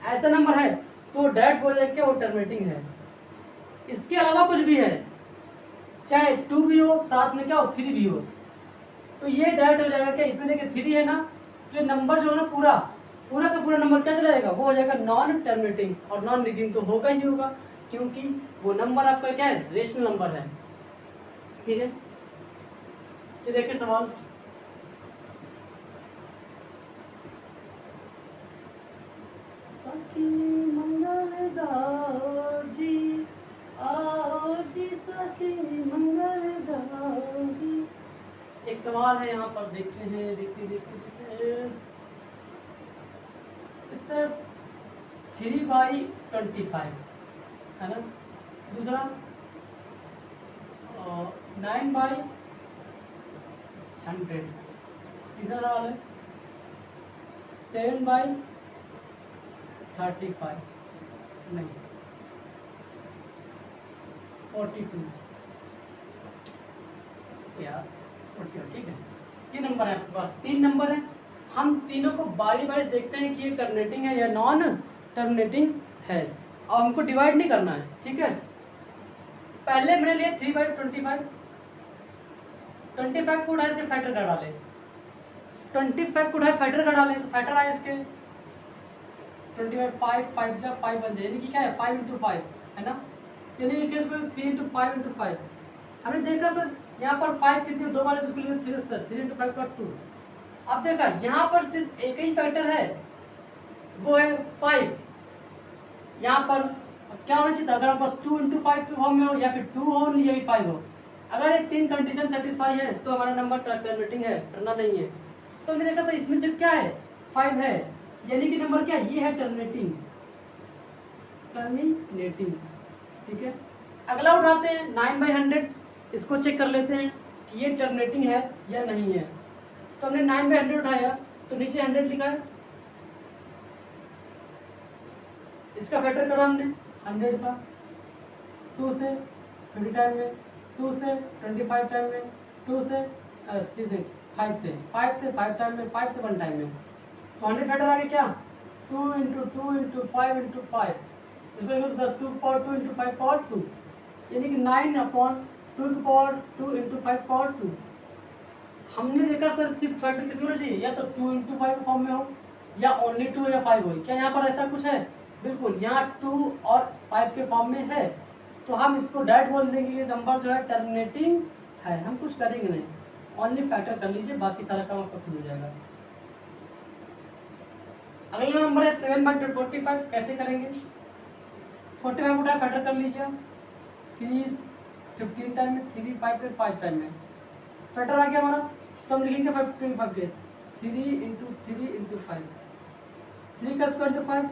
ऐसा नंबर है तो डायरेक्ट बोल जाएगा वो टर्मिनेटिंग है। इसके अलावा कुछ भी है, चाहे 2 भी हो, साथ में क्या हो 3 भी हो, तो ये डायरेक्ट हो जाएगा क्या, इसमें देखिए 3 है ना, तो नंबर जो है ना पूरा पूरा का पूरा नंबर क्या चला जाएगा, वो हो जाएगा नॉन टर्मिनेटिंग। और नॉन नेगेटिव तो होगा ही होगा, क्योंकि वो नंबर आपका क्या है, रेशनल नंबर है। ठीक है, चलिए देखिए सवाल। सखी मंगल गाओ जी, आओ जी सखी मंगल गाओ जी। एक सवाल है यहाँ पर, देखते हैं, देखिए इससे 3/25 है ना। दूसरा 9/100। तीसरा सवाल है 7/35 नहीं 42 यार 42। ठीक है, ये नंबर है आपके पास, 3 नंबर है। हम तीनों को बारी बारी देखते हैं कि ये टर्मिनेटिंग है या नॉन टर्मिनेटिंग है, और हमको डिवाइड नहीं करना है। ठीक है, पहले मैंने लिया 3/25, 25 को उठाए इसके फैक्टर का डाले, 25 को उठाए फैक्टर का डाले तो फैक्टर आए इसके 25 5 जा 5 बन जाए, यानी कि क्या है 5 × 5 है ना, यानी कि 3 × 5 × 5। हमने देखा सर यहाँ पर 5 कितनी 2 बार, तो उसको लिखा 3 सर 3 × 5 का 2। अब देखा यहाँ पर सिर्फ एक ही फैक्टर है, वो है 5। यहाँ पर क्या होना चाहिए था, अगर हमारे पास 2 × 5 के फॉर्म में हो, या फिर 2 हो या फिर 5 हो, अगर ये 3 कंडीशन सेटिस्फाई है तो हमारा नंबर टर्मिनेटिंग है, वरना नहीं है। तो हमने देखा था इसमें सिर्फ क्या है 5 है, यानी कि नंबर क्या ये है टर्मिनेटिंग। ठीक है, अगला उठाते हैं 9/100, इसको चेक कर लेते हैं कि ये टर्मिनेटिंग है या नहीं है। तो हमने 9/100 उठाया तो नीचे 100 लिखा है, इसका फैक्टर करा हमने 100 का, 2 से 50 टाइम में, 2 से 25 टाइम में, 2 से 3 से 5 से 5 टाइम में, 5 से 1 टाइम में, तो 100 फैक्टर आ गया क्या 2 × 2 × 5 × 5, इसको 2 पावर 2 × 5 पावर 2, यानी कि 9/2 की पावर 2 × 5 पावर 2। हमने देखा सर सिर्फ फैक्टर किस में होना चाहिए, या तो 2 × 5 फॉर्म में हो, या ओनली 2 या 5 हो। क्या यहाँ पर ऐसा कुछ है, बिल्कुल यहाँ 2 और 5 के फॉर्म में है, तो हम इसको डायरेक्ट बोल देंगे कि नंबर जो है टर्मिनेटिंग है, हम कुछ करेंगे नहीं, ओनली फैक्टर कर लीजिए, बाकी सारा काम आपका खुद हो जाएगा। अगला नंबर है 7/45, कैसे करेंगे, 45 उठाए फैक्टर कर लीजिए, 3 15 टाइम में, 3 5 पे 5 टाइम में फैक्टर आ गया हमारा, तो हम लिखेंगे 5 के 3 × 3 × 5, 3 का स्क्वायर × 5।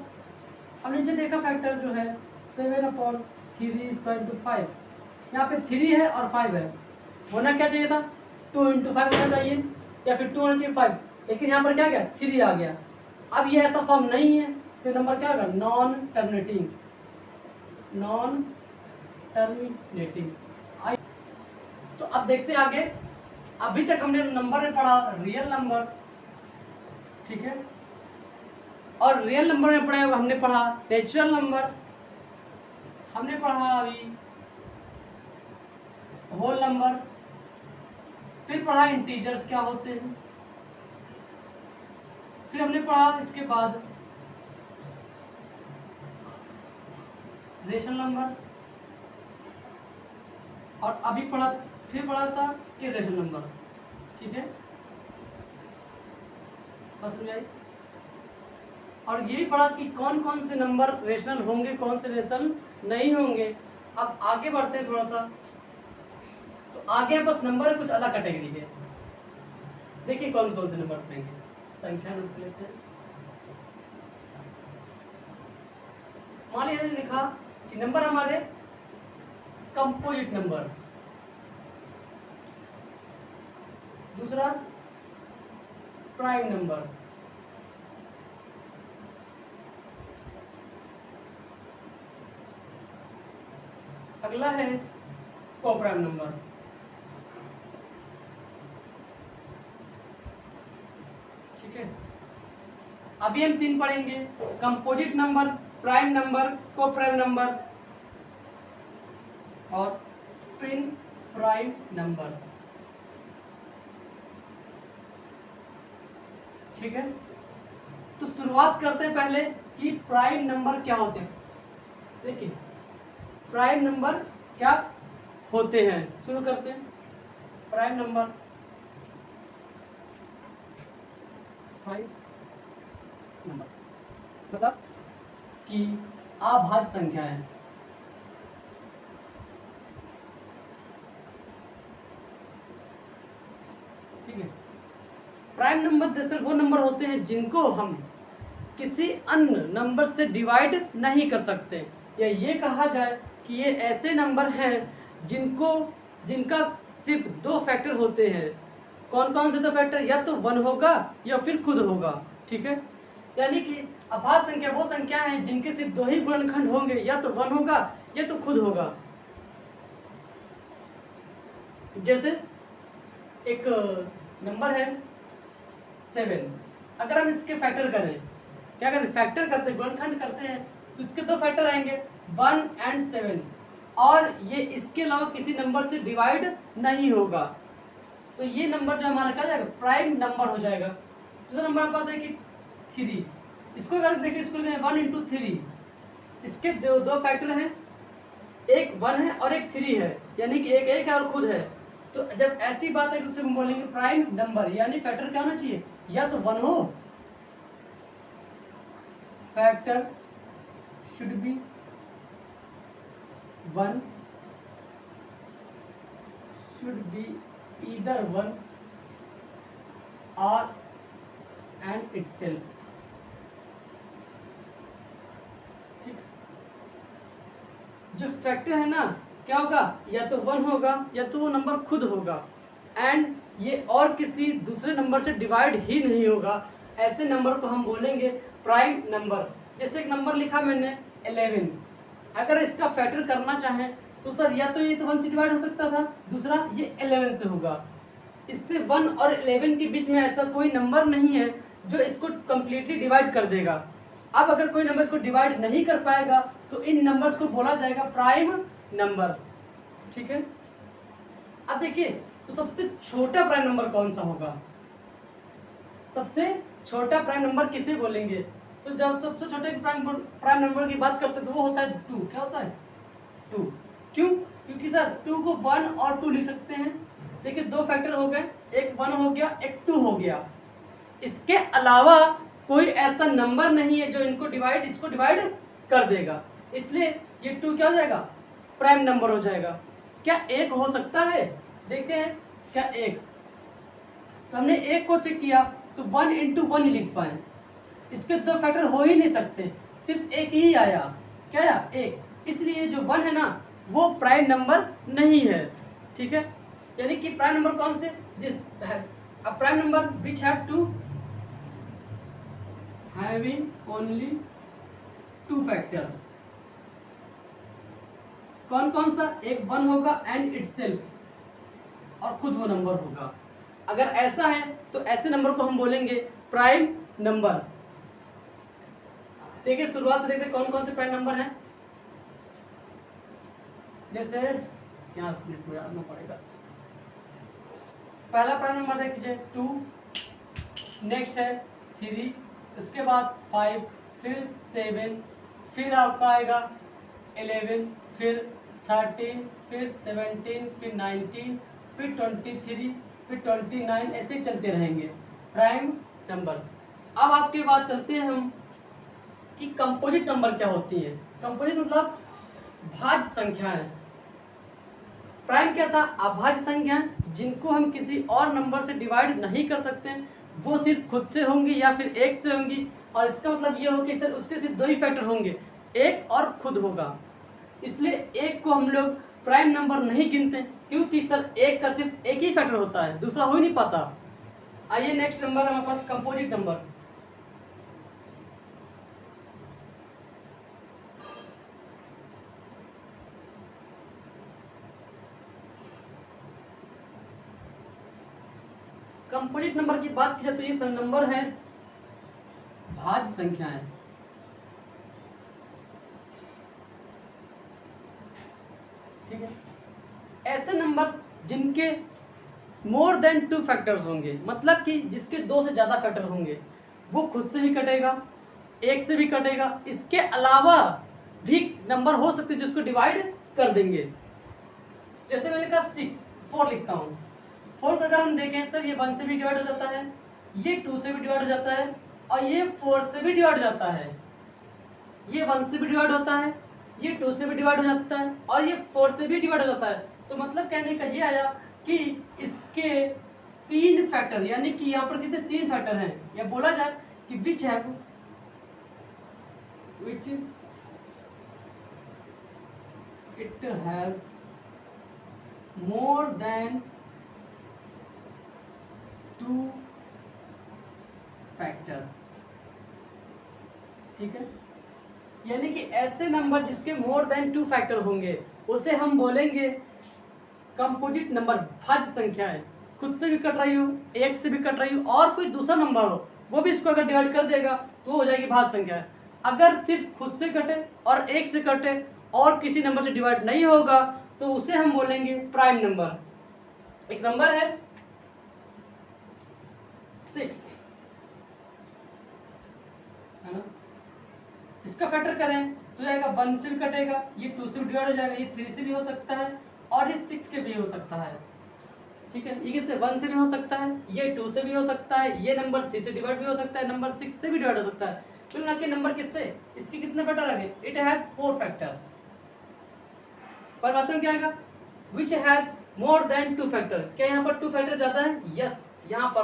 अब नीचे देखा फैक्टर जो है 7/3 स्क्वायर × 5, यहाँ पे 3 है और 5 है, होना क्या चाहिए था 2 × 5 होना चाहिए, या फिर 2 होना चाहिए 5, लेकिन यहाँ पर क्या गया 3 आ गया। अब ये ऐसा फॉर्म नहीं है तो नंबर क्या होगा नॉन टर्मिनेटिंग। तो अब देखते हैं आगे। अभी तक हमने नंबर में पढ़ा रियल नंबर, ठीक है, और रियल नंबर में पढ़ा हमने पढ़ा नेचुरल नंबर, हमने पढ़ा अभी होल नंबर, फिर पढ़ा इंटीजर्स क्या होते हैं, फिर हमने पढ़ा इसके बाद रेशनल नंबर, और अभी पढ़ा फिर पढ़ा सा इरेशनल नंबर। ठीक है, समझ आई। और ये भी पढ़ा कि कौन कौन से नंबर रेशनल होंगे, कौन से रेशनल नहीं होंगे। अब आगे बढ़ते हैं थोड़ा सा, तो आगे बस नंबर कुछ अलग कैटेगरी के, देखिए कौन कौन से नंबर पढ़ेंगे। संख्या नोट लेते हैं। मान लीजिए लिखा कि नंबर हमारे कंपोजिट नंबर, दूसरा प्राइम नंबर, अगला है कोप्राइम नंबर, ठीक है। अभी हम 3 पढ़ेंगे, कंपोजिट नंबर, प्राइम नंबर, को प्राइम नंबर और ट्विन प्राइम नंबर। ठीक है, तो शुरुआत करते हैं पहले कि प्राइम नंबर क्या होते हैं। देखिए प्राइम नंबर क्या होते हैं, शुरू करते हैं। प्राइम नंबर, प्राइम नंबर मतलब कि अभाज्य संख्या है। ठीक है, प्राइम नंबर दरअसल वो नंबर होते हैं जिनको हम किसी अन्य नंबर से डिवाइड नहीं कर सकते, या ये कहा जाए कि ये ऐसे नंबर हैं जिनका सिर्फ 2 फैक्टर होते हैं। कौन कौन से 2 फैक्टर? या तो 1 होगा या फिर खुद होगा। ठीक है, यानी कि अभाज्य संख्या वो संख्या है जिनके सिर्फ 2 ही गुणनखंड होंगे, या तो 1 होगा या तो खुद होगा। जैसे एक नंबर है 7, अगर हम इसके फैक्टर करें, क्या करें, फैक्टर करते हैं, गुणनखंड करते हैं, तो इसके 2 फैक्टर आएंगे 1 और 7, और ये इसके अलावा किसी नंबर से डिवाइड नहीं होगा। तो ये नंबर जो हमारा क्या जाएगा, प्राइम नंबर हो जाएगा। दूसरा नंबर हमारे पास है कि 3, इसको अगर देखिए, इसको 1 इंटू 3, इसके दो फैक्टर हैं, एक 1 है और एक 3 है, यानी कि एक है और खुद है। तो जब ऐसी बात है कि उसे हम बोलेंगे प्राइम नंबर, यानी फैक्टर क्या होना चाहिए, या तो 1 हो, factor should be 1, should be either 1 or and itself। ठीक, जो फैक्टर है ना, क्या होगा, या तो 1 होगा या तो वो नंबर खुद होगा, एंड ये और किसी दूसरे नंबर से डिवाइड ही नहीं होगा। ऐसे नंबर को हम बोलेंगे प्राइम नंबर। जैसे एक नंबर लिखा मैंने 11, अगर इसका फैक्टर करना चाहें तो सर या तो ये तो 1 से डिवाइड हो सकता था, दूसरा ये 11 से होगा। इससे 1 और 11 के बीच में ऐसा कोई नंबर नहीं है जो इसको कंप्लीटली डिवाइड कर देगा। अब अगर कोई नंबर इसको डिवाइड नहीं कर पाएगा तो इन नंबर्स को बोला जाएगा प्राइम नंबर। ठीक है, अब देखिए तो सबसे छोटा प्राइम नंबर कौन सा होगा, सबसे छोटा प्राइम नंबर किसे बोलेंगे, तो जब सबसे छोटे प्राइम नंबर की बात करते हैं तो वो होता है 2। क्या होता है, 2। क्यों, क्योंकि सर 2 को 1 और 2 लिख सकते हैं। देखिए 2 फैक्टर हो गए, एक 1 हो गया, एक 2 हो गया। इसके अलावा कोई ऐसा नंबर नहीं है जो इसको डिवाइड कर देगा, इसलिए ये 2 क्या हो जाएगा, प्राइम नंबर हो जाएगा। क्या 1 हो सकता है, देखते हैं क्या 1, तो हमने 1 को चेक किया तो 1 इंटू 1 ही लिख पाए, इसके 2 फैक्टर हो ही नहीं सकते, सिर्फ 1 ही आया। क्या आया, 1, इसलिए जो 1 है ना वो प्राइम नंबर नहीं है। ठीक है, यानी कि प्राइम नंबर कौन से, जिस अब prime number which have to having only 2 factor. कौन कौन सा, एक 1 होगा एंड इटसेल्फ, और खुद वो नंबर होगा। अगर ऐसा है तो ऐसे नंबर को हम बोलेंगे प्राइम नंबर। देखिए शुरुआत से देखते कौन कौन से प्राइम नंबर हैं। जैसे यहाँ यादना पड़ेगा, पहला प्राइम नंबर देखिए 2, नेक्स्ट है 3, उसके बाद 5, फिर 7, फिर आपका आएगा 11, फिर 13, फिर 17, फिर 19, फिर 23, फिर 29, ऐसे ही चलते रहेंगे प्राइम नंबर। अब आपके बाद चलते हैं हम कि कंपोजिट नंबर क्या होती है। कंपोजिट मतलब भाज्य संख्याएं। प्राइम क्या था, अभाज्य संख्या जिनको हम किसी और नंबर से डिवाइड नहीं कर सकते, वो सिर्फ खुद से होंगी या फिर 1 से होंगी, और इसका मतलब ये हो कि सर उसके सिर्फ 2 ही फैक्टर होंगे, 1 और खुद होगा। इसलिए 1 को हम लोग प्राइम नंबर नहीं गिनते, क्योंकि सर 1 का सिर्फ 1 ही फैक्टर होता है, दूसरा हो ही नहीं पाता। आइए नेक्स्ट नंबर हमारे पास कंपोजिट नंबर। कंपोजिट नंबर की बात की जाए तो ये सब नंबर है भाज्य संख्याएं, ठीक है। ऐसे नंबर जिनके मोर देन 2 फैक्टर्स होंगे, मतलब कि जिसके 2 से ज़्यादा फैक्टर होंगे, वो खुद से भी कटेगा, एक से भी कटेगा, इसके अलावा भी नंबर हो सकते हैं जिसको डिवाइड कर देंगे। जैसे मैंने कहा 6, 4 लिखता हूँ। 4 का अगर हम देखें तो ये 1 से भी डिवाइड हो जाता है, ये 2 से भी डिवाइड हो जाता है, और ये 4 से भी डिवाइड हो जाता है, ये 1 से भी डिवाइड होता है, ये 2 से भी डिवाइड हो जाता है, और ये 4 से भी डिवाइड हो जाता है। तो मतलब कहने का ये आया कि इसके 3 फैक्टर, यानी कि यहाँ पर कितने 3 फैक्टर हैं, या बोला जाए कि which it has more than 2 factor, ठीक है। यानी कि ऐसे नंबर जिसके मोर देन 2 फैक्टर होंगे उसे हम बोलेंगे कंपोजिट नंबर, भाज्य संख्याएं। खुद से भी कट रही हो, एक से भी कट रही हो, और कोई दूसरा नंबर हो वो भी इसको अगर डिवाइड कर देगा तो हो जाएगी भाज्य संख्या। अगर सिर्फ खुद से कटे और एक से कटे और किसी नंबर से डिवाइड नहीं होगा तो उसे हम बोलेंगे प्राइम नंबर। एक नंबर है 6, है ना, इसका फैक्टर करें तो जाएगा 1 से भी कटेगा, ये 2 से भी डिवाइड हो जाएगा, ये 3 से भी हो सकता है, और ये 6 के भी हो सकता है, ठीक है। ये किससे 1 से भी हो सकता है, ये 2 से भी हो सकता है, ये नंबर 3 से डिवाइड भी हो सकता है, नंबर 6 से भी डिवाइड हो सकता है। तो ना कि नंबर किससे, इसके कितने फैक्टर आ गए, इट हैज 4 फैक्टर। परिभाषा क्या आएगा, which has more than 2 factor. क्या यहाँ पर 2 फैक्टर ज्यादा है, यस, यहाँ पर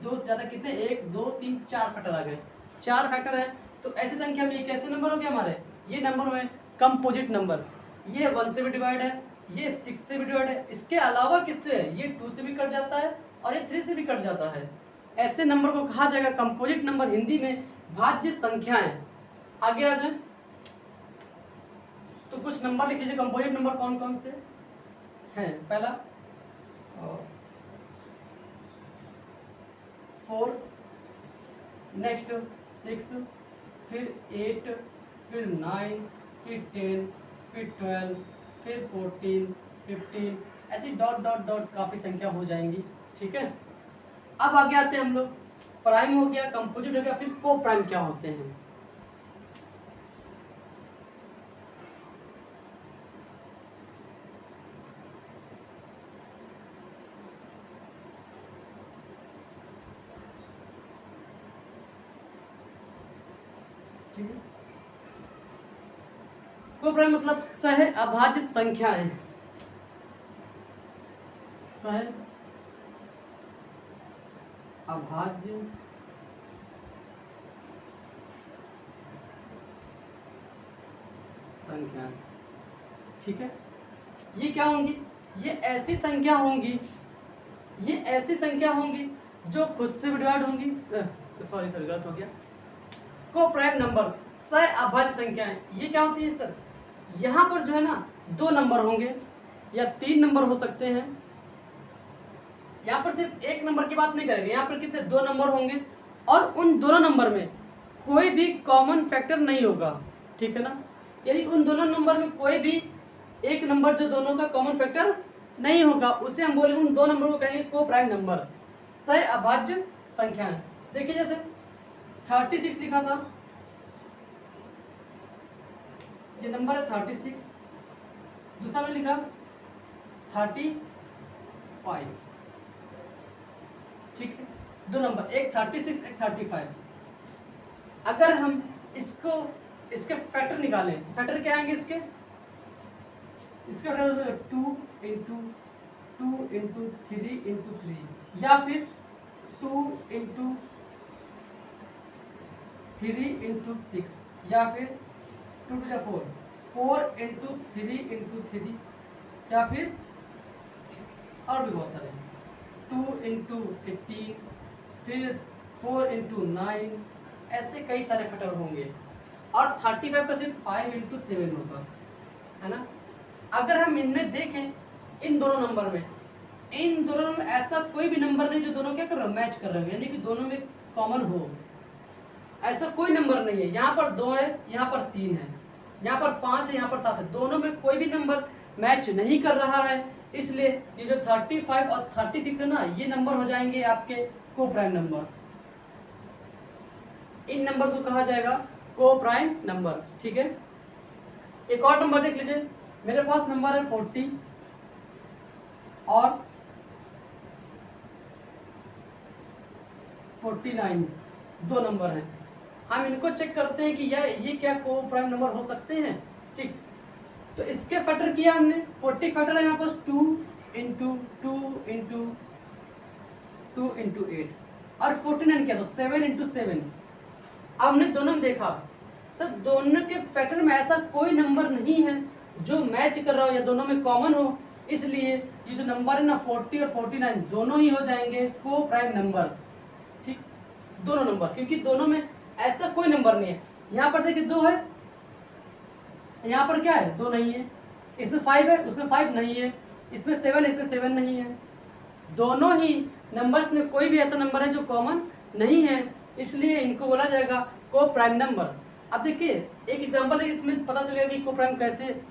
2 से ज्यादा कितने, 1 2 3 4 फैक्टर आ गए, 4 फैक्टर है। तो ऐसी संख्या में ये कैसे नंबर हो गया हमारे, ये नंबर हुए कंपोजिट नंबर। ये 1 से भी डिवाइड है, ये 6 से भी डिवाइड है, इसके अलावा किससे है, ये 2 से भी कट जाता है और ये 3 से भी कट जाता है। ऐसे नंबर को कहा जाएगा कंपोजिट नंबर, हिंदी में भाज्य संख्याएं। आगे आ जाए तो कुछ नंबर लिख लीजिए, कंपोजिट नंबर कौन कौन से हैं। पहला 4, नेक्स्ट 6, फिर 8, फिर 9, फिर 10, फिर 12, फिर 14, 15, ऐसी डॉट डॉट डॉट काफ़ी संख्या हो जाएंगी, ठीक है। अब आगे आते हैं हम लोग, प्राइम हो गया, कंपोजिट हो गया, फिर को प्राइम क्या होते हैं। ठीक है, को प्राइम मतलब सह अभाज्य संख्याएं, सह अभाज्य संख्याएं, ठीक है। ये क्या होंगी, ये ऐसी संख्या होंगी, ये ऐसी संख्या होंगी जो खुद से भी डिवाइड होंगी, सॉरी गलत हो गया, को प्राइम नंबर सह अभाज्य संख्याएं। ये क्या होती है सर, यहाँ पर जो है ना 2 नंबर होंगे या 3 नंबर हो सकते हैं। यहाँ पर सिर्फ एक नंबर की बात नहीं करेंगे, यहाँ पर कितने 2 नंबर होंगे और उन दोनों नंबर में कोई भी कॉमन फैक्टर नहीं होगा, ठीक है ना। यानी उन दोनों नंबर में कोई भी एक नंबर जो दोनों का कॉमन फैक्टर नहीं होगा, उसे हम बोलेंगे, उन 2 नंबर को कहेंगे को प्राइम नंबर, सह अभाज्य संख्याएं। देखिए जैसे 36 लिखा था, ये नंबर है 36, दूसरा में लिखा 35, ठीक है, 2 नंबर, एक 36 एक 35। अगर हम इसको इसके फैक्टर निकालें, फैक्टर क्या आएंगे इसके फैक्टर 2 इंटू 2 इंटू 3 इंटू 3, या फिर 2 इंटू 3 इंटू 6, या फिर 2 टू 4, 4 इंटू 3 इंटू 3, या फिर और भी बहुत सारे 2 इंटू 18, फिर 4 इंटू 9, ऐसे कई सारे फैक्टर होंगे। और 35 का सिर्फ 5 इंटू 7 होगा, है ना। अगर हम इनमें देखें, इन दोनों नंबर में, इन दोनों में ऐसा कोई भी नंबर नहीं जो दोनों क्या कर रहे हो, मैच कर रहे हो, यानी कि दोनों में कॉमन हो। ऐसा कोई नंबर नहीं है। यहाँ पर 2 है, यहाँ पर 3 है, यहाँ पर 5 है, यहाँ पर 7 है, दोनों में कोई भी नंबर मैच नहीं कर रहा है, इसलिए ये जो 35 और 36 है ना, ये नंबर हो जाएंगे आपके को प्राइम नंबर। इन नंबर को कहा जाएगा को प्राइम नंबर। ठीक है, एक और नंबर देख लीजिए, मेरे पास नंबर है 40 और 49, दो नंबर हैं। हम इनको चेक करते हैं कि ये क्या को प्राइम नंबर हो सकते हैं। ठीक, तो इसके फैक्टर किया हमने, 40 फैक्टर है यहाँ पास 2 इंटू 2 इंटू 2 इंटू 8 और 49 किया तो 7 इंटू 7। अब हमने दोनों में देखा सर दोनों के फैक्टर में ऐसा कोई नंबर नहीं है जो मैच कर रहा हो या दोनों में कॉमन हो, इसलिए ये जो नंबर है ना 40 और 49 दोनों ही हो जाएंगे को प्राइम नंबर। ठीक, दोनों नंबर, क्योंकि दोनों में ऐसा कोई नंबर नहीं है। यहाँ पर देखिए 2 है, यहाँ पर क्या है 2 नहीं है, इसमें 5 है, उसमें 5 नहीं है, इसमें 7 है, इसमें 7 नहीं है। दोनों ही नंबर्स में कोई भी ऐसा नंबर है जो कॉमन नहीं है, इसलिए इनको बोला जाएगा को प्राइम नंबर। अब देखिए एक एग्जांपल देखिए, इसमें पता चलेगा कि को प्राइम कैसे,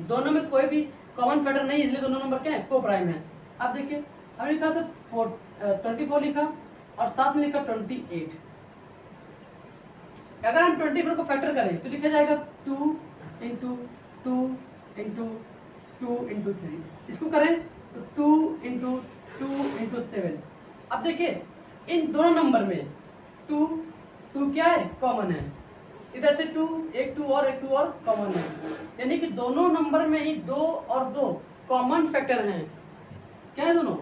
दोनों में कोई भी कॉमन फैक्टर नहीं, इसलिए दोनों नंबर क्या है को प्राइम है। अब देखिए हमने लिखा सर 24 लिखा और साथ में लिखा 28। अगर हम 24 को फैक्टर करें तो लिखा जाएगा 2 इंटू 2 इंटू 2 इंटू 3। इसको करें तो 2 इंटू 2 इंटू 7। अब देखिए इन दोनों नंबर में 2 क्या है कॉमन है, इधर से 2 एक 2 और कॉमन है, यानी कि दोनों नंबर में ही 2 और 2 कॉमन फैक्टर हैं। क्या है दोनों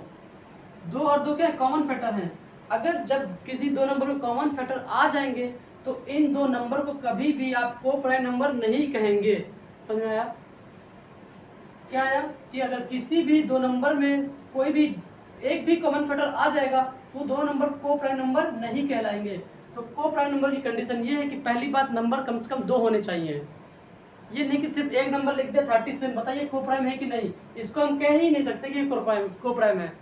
2 और 2 क्या है कॉमन फैक्टर हैं। अगर जब किसी दो नंबर में कॉमन फैक्टर आ जाएंगे तो इन दो नंबर को कभी भी आप को प्राइम नंबर नहीं कहेंगे। समझ आया क्या आया कि अगर किसी भी दो नंबर में कोई भी एक भी कॉमन फैक्टर आ जाएगा तो दोनों नंबर को प्राइम नंबर नहीं कहलाएंगे। तो को प्राइम नंबर की कंडीशन ये है कि पहली बात नंबर कम से कम 2 होने चाहिए, ये नहीं कि सिर्फ एक नंबर लिख दे 37। बताइए को प्राइम है कि नहीं, इसको हम कह ही नहीं सकते कि को प्राइम है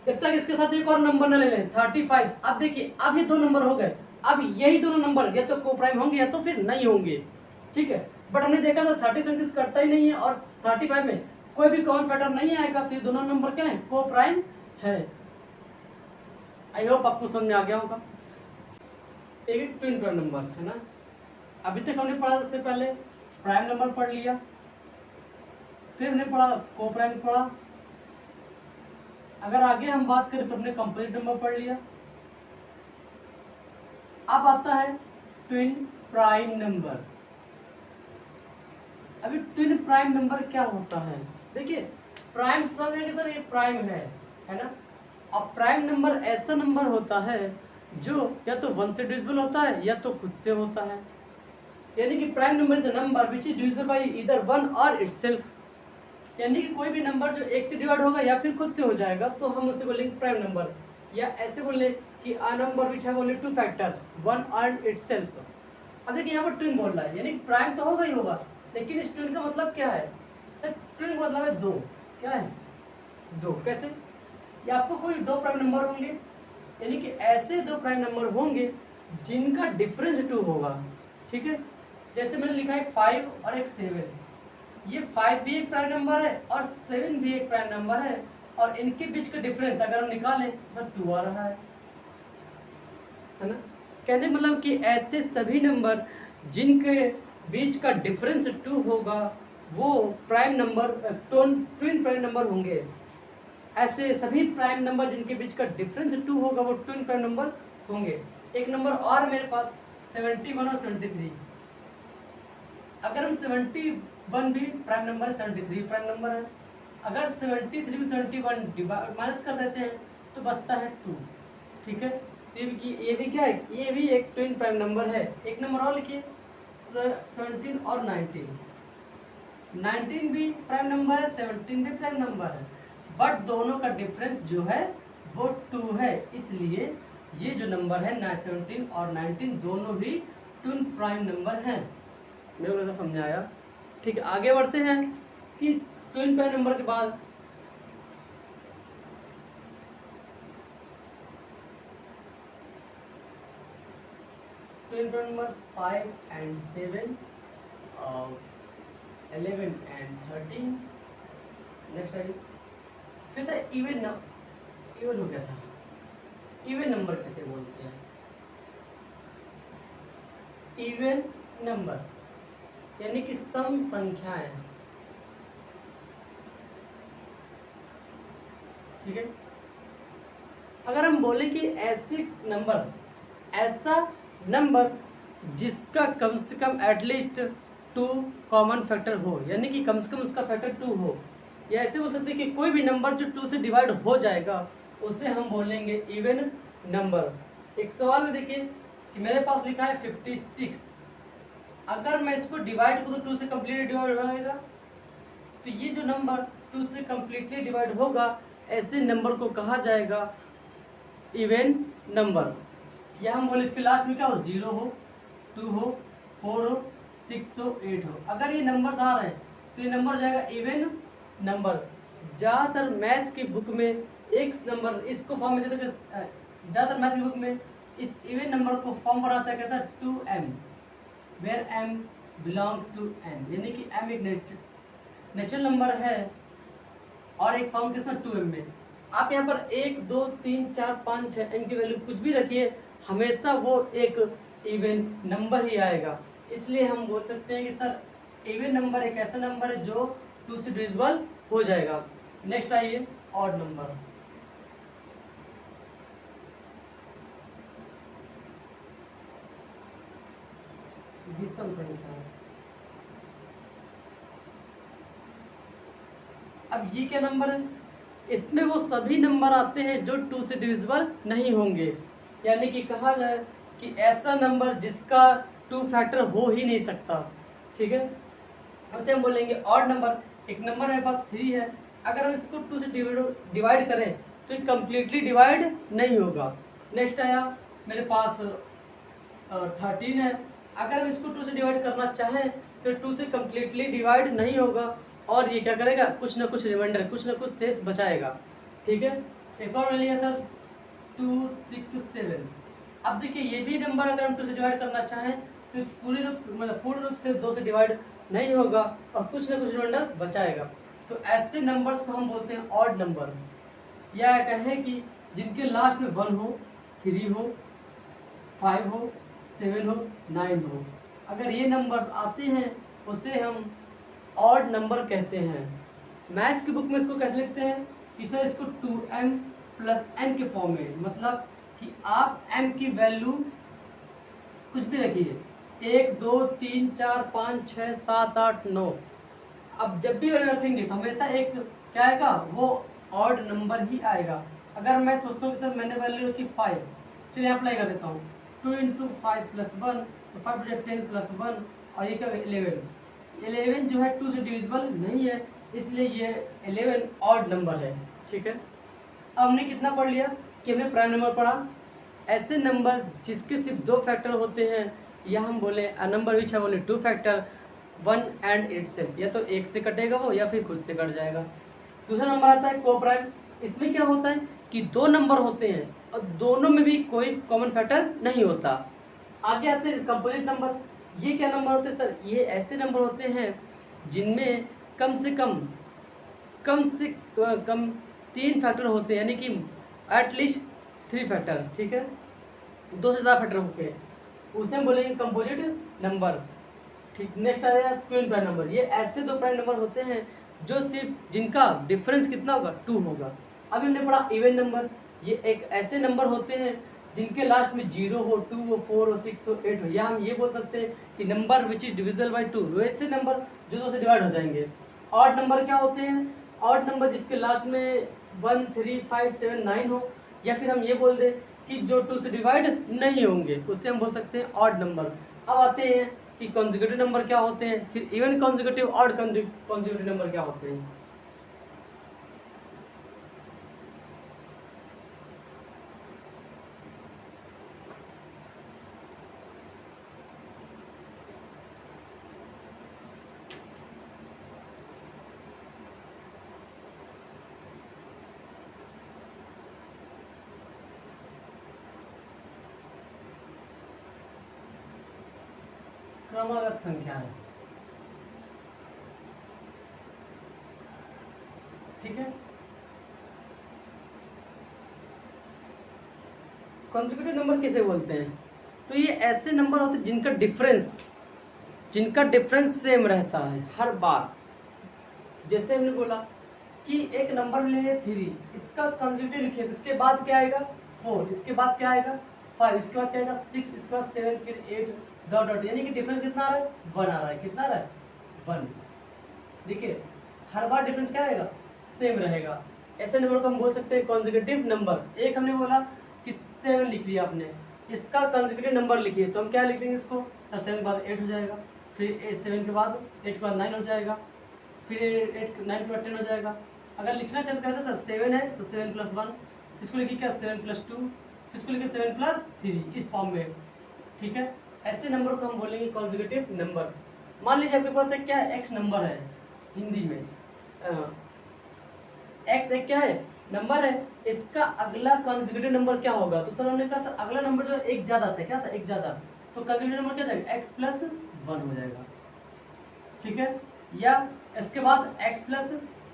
जब तक इसके साथ एक और नंबर न ले लें 35। अब देखिए अब ये 2 नंबर हो गए, अब यही दोनों नंबर या तो को प्राइम होंगे या तो फिर नहीं होंगे। ठीक है, बट हमने देखा था 30 करता ही नहीं है और 35 में कोई भी कॉमन फैक्टर नहीं आएगा, तो ये दोनों नंबर क्या है को प्राइम है। आई होप आपको समझ आ गया होगा। एक ट्विन प्राइम नंबर है ना, अभी तक हमने पढ़ा, इससे पहले प्राइम नंबर पढ़ लिया, फिर हमने पढ़ा को प्राइम पढ़ा। अगर आगे हम बात करें तो हमने कंपोजिट नंबर पढ़ लिया। अब आता है ट्विन प्राइम नंबर। अभी ट्विन प्राइम नंबर क्या होता है, देखिए प्राइम समझे कि सर ये प्राइम है ना। अब प्राइम नंबर ऐसा नंबर होता है जो या तो 1 से डिविजिबल होता है या तो खुद से होता है, यानी कि prime number is a number which is divisible by either 1 और इटसेल्फ। यानी कि कोई भी नंबर जो 1 से डिवाइड होगा या फिर खुद से हो जाएगा तो हम उसे बोलेंगे प्राइम नंबर, या ऐसे बोले कि a number which have only 2 factors 1 और इटसेल्फ। अब देखिए यहाँ पर ट्विन बोल रहा है, यानी प्राइम तो होगा ही होगा, लेकिन इस ट्विन का मतलब क्या है सर, ट्विन का मतलब है 2। क्या है 2, कैसे, या आपको कोई 2 प्राइम नंबर होंगे, यानी कि ऐसे 2 प्राइम नंबर होंगे जिनका डिफरेंस 2 होगा। ठीक है, जैसे मैंने लिखा है 5 और एक 7, ये 5 भी एक प्राइम नंबर है और 7 भी एक प्राइम नंबर है, और इनके बीच का डिफरेंस अगर हम निकालें तो सर 2 आ रहा है ना। कहने मतलब कि ऐसे सभी नंबर जिनके बीच का डिफरेंस 2 होगा वो prime number twin prime number होंगे। ऐसे सभी प्राइम नंबर जिनके बीच का डिफरेंस 2 होगा वो ट्विन प्राइम नंबर होंगे। एक नंबर और मेरे पास 71 और 73। अगर हम 71 भी प्राइम नंबर है, 73 प्राइम नंबर है, अगर 73 में 71 माइनस कर देते हैं तो बचता है 2। ठीक है, ये भी क्या है, ये भी एक ट्विन प्राइम नंबर है। एक नंबर और लिखिए 17 और 19। 19 भी प्राइम नंबर है, 17 भी प्राइम नंबर है, बट दोनों का डिफरेंस जो है वो 2 है, इसलिए ये जो नंबर है 17 और 19 दोनों ही ट्विन प्राइम नंबर हैं। मेरे को ऐसा समझाया। ठीक है, आगे बढ़ते हैं कि ट्विन प्राइम नंबर के बाद twin numbers 5 and 7, 11 and 13। Next आइए, फिर था इवन इवन हो गया था। इवन नंबर किसे बोलते हैं? इवन नंबर यानी कि सम संख्याएं, ठीक है। अगर हम बोले कि ऐसा नंबर जिसका कम से कम एटलीस्ट 2 कॉमन फैक्टर हो, यानी कि कम से कम उसका फैक्टर 2 हो, या ऐसे बोल सकते हैं कि कोई भी नंबर जो 2 से डिवाइड हो जाएगा उसे हम बोलेंगे इवन नंबर। एक सवाल में देखिए कि मेरे पास लिखा है 56, अगर मैं इसको डिवाइड करूँ तो 2 से कम्प्लीटली डिवाइड हो जाएगा, तो ये जो नंबर 2 से कम्प्लीटली डिवाइड होगा ऐसे नंबर को कहा जाएगा इवन नंबर। या हम बोले इसके लास्ट में क्या हो, 0 हो, 2 हो, 4 हो, 6 हो, 8 हो। अगर ये नंबर्स आ रहे हैं तो ये नंबर जाएगा इवन नंबर। ज़्यादातर मैथ की बुक में एक नंबर इसको फॉर्म में देते, ज़्यादातर मैथ की बुक में इस इवन नंबर को फॉर्म बनाता है कैसा, 2m, where m belong to n, यानी कि m एक नेचुरल नंबर है और एक फॉर्म किसमें 2m में। आप यहाँ पर 1 2 3 4 5 6 n की वैल्यू कुछ भी रखिए, हमेशा वो एक इवन नंबर ही आएगा। इसलिए हम बोल सकते हैं कि सर इवन नंबर एक ऐसा नंबर है जो 2 से डिविजिबल हो जाएगा। नेक्स्ट आइए ऑड नंबर। विषम संख्या। अब ये क्या नंबर है? इसमें वो सभी नंबर आते हैं जो 2 से डिविजिबल नहीं होंगे, यानी कि कहा जाए कि ऐसा नंबर जिसका 2 फैक्टर हो ही नहीं सकता, ठीक है। उसे हम बोलेंगे ऑड नंबर। एक नंबर मेरे पास 3 है, अगर हम इसको 2 से डिवाइड करें तो ये कम्प्लीटली डिवाइड नहीं होगा। नेक्स्ट आया मेरे पास 13 है, अगर हम इसको 2 से डिवाइड करना चाहें तो 2 से कम्प्लीटली डिवाइड नहीं होगा और ये क्या करेगा, कुछ ना कुछ रिमाइंडर, कुछ ना कुछ शेष बचाएगा, ठीक है। एक और लिया सर 2 6 7। अब देखिए ये भी नंबर अगर हम 2 से डिवाइड करना चाहें तो पूर्ण रूप से 2 से डिवाइड नहीं होगा और कुछ ना कुछ रिमाइंडर बचाएगा। तो ऐसे नंबर्स को हम बोलते हैं ऑड नंबर, या कहें कि जिनके लास्ट में 1 हो, 3 हो, 5 हो, 7 हो, 9 हो। अगर ये नंबर्स आते हैं उसे हम ऑड नंबर कहते हैं। मैथ्स की बुक में इसको कैसे लिखते हैं कि सर इसको 2m प्लस n के फॉर्म में, मतलब कि आप m की वैल्यू कुछ भी रखिए, 1 2 3 4 5 6 7 8 9। अब जब भी वैल्यू रखेंगे तो हमेशा एक क्या आएगा, वो ऑड नंबर ही आएगा। अगर मैं सोचता हूँ कि सर मैंने वैल्यू रखी 5, चलिए अप्लाई कर देता हूँ, 2 × 5 + 1 तो 5 × 10 + 1 और ये क्या 11। 11 जो है 2 से डिविजिबल नहीं है, इसलिए ये 11 ऑड नंबर है, ठीक है। अब हमने कितना पढ़ लिया कि हमने प्राइम नंबर पढ़ा, ऐसे नंबर जिसके सिर्फ 2 फैक्टर होते हैं, या हम बोले अ नंबर विच है बोले 2 फैक्टर 1 and itself, या तो 1 से कटेगा वो या फिर खुद से कट जाएगा। दूसरा नंबर आता है को प्राइम। इसमें क्या होता है कि 2 नंबर होते हैं और दोनों में भी कोई कॉमन फैक्टर नहीं होता। आगे आते हैं कंपोजिट नंबर। ये क्या नंबर होते हैं सर? ये ऐसे नंबर होते हैं जिनमें कम से कम 3 फैक्टर होते हैं, यानी कि एटलीस्ट 3 फैक्टर, ठीक है, 2 से ज़्यादा फैक्टर होते हैं, उसे हम बोलेंगे कंपोजिट नंबर, ठीक। नेक्स्ट आ जाएगा ट्विन प्राइम नंबर। ये ऐसे 2 प्राइम नंबर होते हैं जो सिर्फ जिनका डिफरेंस कितना होगा, 2 होगा। अभी हमने पढ़ा इवन नंबर। ये एक ऐसे नंबर होते हैं जिनके लास्ट में 0 हो, 2 हो, 4 हो, 6 हो, 8 हो, या हम ये बोल सकते हैं कि number which is divisible by 2, वैसे नंबर जो 2 से डिवाइड हो जाएंगे। ऑड नंबर क्या होते हैं? ऑड नंबर जिसके लास्ट में 1 3 5 7 9 हो, या फिर हम ये बोल दें कि जो 2 से डिवाइड नहीं होंगे, उससे हम बोल सकते हैं ऑड नंबर। अब आते हैं कि कॉन्जिक्यूटिव नंबर क्या होते हैं, फिर even consecutive, odd consecutive number क्या होते हैं। क्रमागत संख्या है, ठीक है। कॉन्जिक्यूटिव नंबर किसे बोलते हैं? तो ये ऐसे नंबर होते हैं जिनका डिफरेंस सेम रहता है हर बार। जैसे हमने बोला कि एक नंबर ले 3, इसका कॉन्जिक्यूटिव लिखिए तो इसके बाद क्या आएगा 4, इसके बाद क्या आएगा 5, इसके बाद क्या आएगा 6, इसके बाद 7, फिर 8 डॉट डॉट, यानी कि डिफरेंस कितना आ रहा है 1 आ रहा है। कितना आ रहा है 1। देखिए हर बार डिफरेंस क्या रहेगा सेम रहेगा। ऐसे नंबर को हम बोल सकते हैं कॉन्जिक्यूटिव नंबर। एक हमने बोला कि 7 लिख लिया आपने, इसका कॉन्जिक्यूटिव नंबर लिखिए तो हम क्या लिख देंगे इसको सर 7 के बाद 8 हो जाएगा, फिर 7 के बाद 8 के बाद 9 हो जाएगा, फिर 9 के बाद 10 हो जाएगा। अगर लिखना चाहते कैसे सर 7 है तो 7 + 1, इसको लिखिए क्या 7 + 2, फिर इसको लिखिए 7 + 3, इस फॉर्म में, ठीक है। ऐसे नंबर को हम बोलेंगे कॉन्जिक्यूटिव नंबर। मान लीजिए आपके पास एक क्या है एक्स नंबर है, हिंदी में एक्स एक क्या है नंबर है, इसका अगला कॉन्जिक्यूटिव नंबर क्या होगा? तो सर हमने कहा सर अगला नंबर जो एक ज्यादा आता है, क्या था एक ज्यादा, तो कॉन्जिक्यूटिव नंबर क्या जाएगा x + 1 हो जाएगा, ठीक है, या इसके बाद x +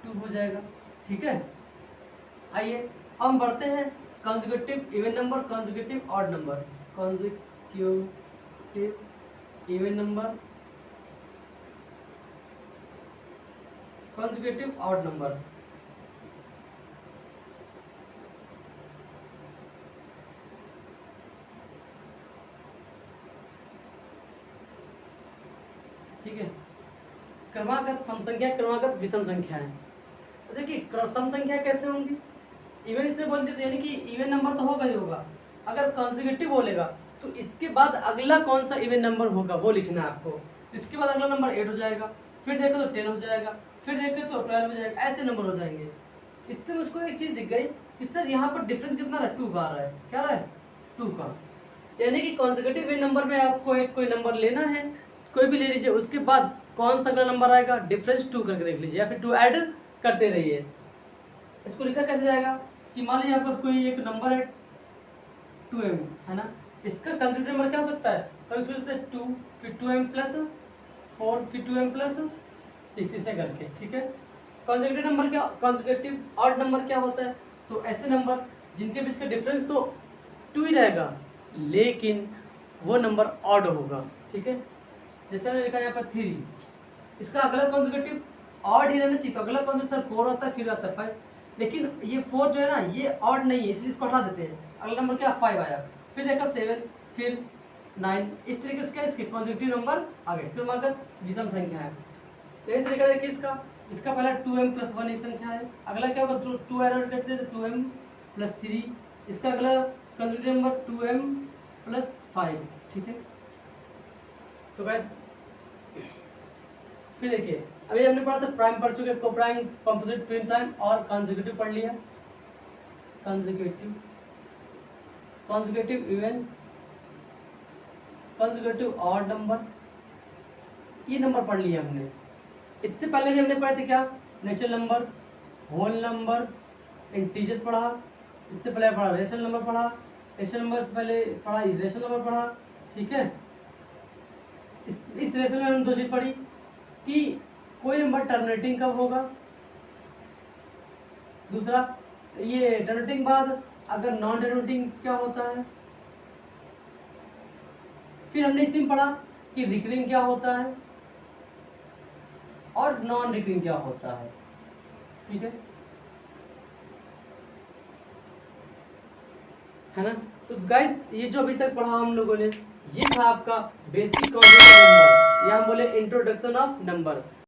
2 हो जाएगा, ठीक है। आइए हम बढ़ते हैं consecutive even number, consecutive odd number, consecutive even number, consecutive odd number. ठीक है, क्रमागत सम संख्या, क्रमागत विषम संख्या है। तो देखिए सम संख्या कैसे होंगी, इवन इसने बोल दिया तो यानी कि इवन नंबर तो होगा ही होगा। अगर कॉन्जिक्यूटिव बोलेगा तो इसके बाद अगला कौन सा इवन नंबर होगा वो लिखना है आपको। इसके बाद अगला नंबर 8 हो जाएगा, फिर देखो तो 10 हो जाएगा, फिर देखो तो 12 हो जाएगा, ऐसे नंबर हो जाएंगे। इससे मुझको एक चीज दिख गई कि सर यहाँ पर डिफरेंस कितना रहा है 2 का आ रहा है, क्या रहा है 2 का, यानी कि कॉन्जिक्यूटिव इवन नंबर में आपको एक कोई नंबर लेना है, कोई भी ले लीजिए, उसके बाद कौन सा अगला नंबर आएगा डिफरेंस 2 करके देख लीजिए, या फिर 2 ऐड करते रहिए। इसको लिखा कैसे जाएगा कि मान लीजिए आपके पास कोई एक नंबर है 2m है ना, इसका कॉन्जिक्यूटिव नंबर क्या हो सकता है, तो इसको लिखते हैं 2, फिर 2m + 4, फिर 2m + 6, इसे करके, ठीक है। कॉन्जिक्यूटिव नंबर क्या, कॉन्जिक्यूटिव ऑड नंबर क्या होता है, तो ऐसे नंबर जिनके बीच का डिफरेंस तो 2 ही रहेगा लेकिन वो नंबर ऑड होगा, ठीक है। जैसे हमने लिखा यहाँ पर 3, इसका अगला कॉन्जिक्यूटिव ऑड ही रहना चाहिए, तो अगला कॉन्जिक्यूटिव सर 4 आता है, फिर आता है 5, लेकिन ये 4 जो है ना ये ऑड नहीं है, इसलिए इसको हटा देते हैं। अगला नंबर क्या 5 आया, फिर देखा 7, फिर 9, इस तरीके से क्या इसके कॉन्जिक्यूटिव नंबर आ गए, क्रमागत विषम संख्या है। यही तरीका देखिए इसका पहला 2m + 1 एक संख्या है, अगला क्या होगा 2 ऐड करते हैं तो 2m + 3, इसका अगला कॉन्जिक्यूटिव नंबर 2m + 5, ठीक है। तो गाइस फिर देखिए अभी हमने पढ़ा सर प्राइम पढ़ चुके, को प्राइम, कंपोजिट, ट्विन प्राइम और कॉन्जिक्यूटिव पढ़ लिया, consecutive even, consecutive odd number, ये नंबर पढ़ लिया हमने। इससे पहले भी हमने पढ़े थे क्या natural number, whole number, integers पढ़ा, इससे पहले पढ़ा रेशनल नंबर पढ़ा, रेशनल नंबर से पहले पढ़ा इरेशनल नंबर पढ़ा, ठीक है। इस रेशनल में हमने 2 चीज पढ़ी कि कोई नंबर टर्मिनेटिंग कब होगा, दूसरा ये टर्मिनेटिंग बाद अगर नॉन टर्मिनेटिंग क्या होता है, फिर हमने इसी में पढ़ा कि रिकरिंग क्या होता है और नॉन रिकरिंग क्या होता है, ठीक है ना। तो गाइस ये जो अभी तक पढ़ा हम लोगों ने ये था आपका बेसिक कॉन्सेप्ट ऑफ नंबर, या हम बोले इंट्रोडक्शन ऑफ नंबर।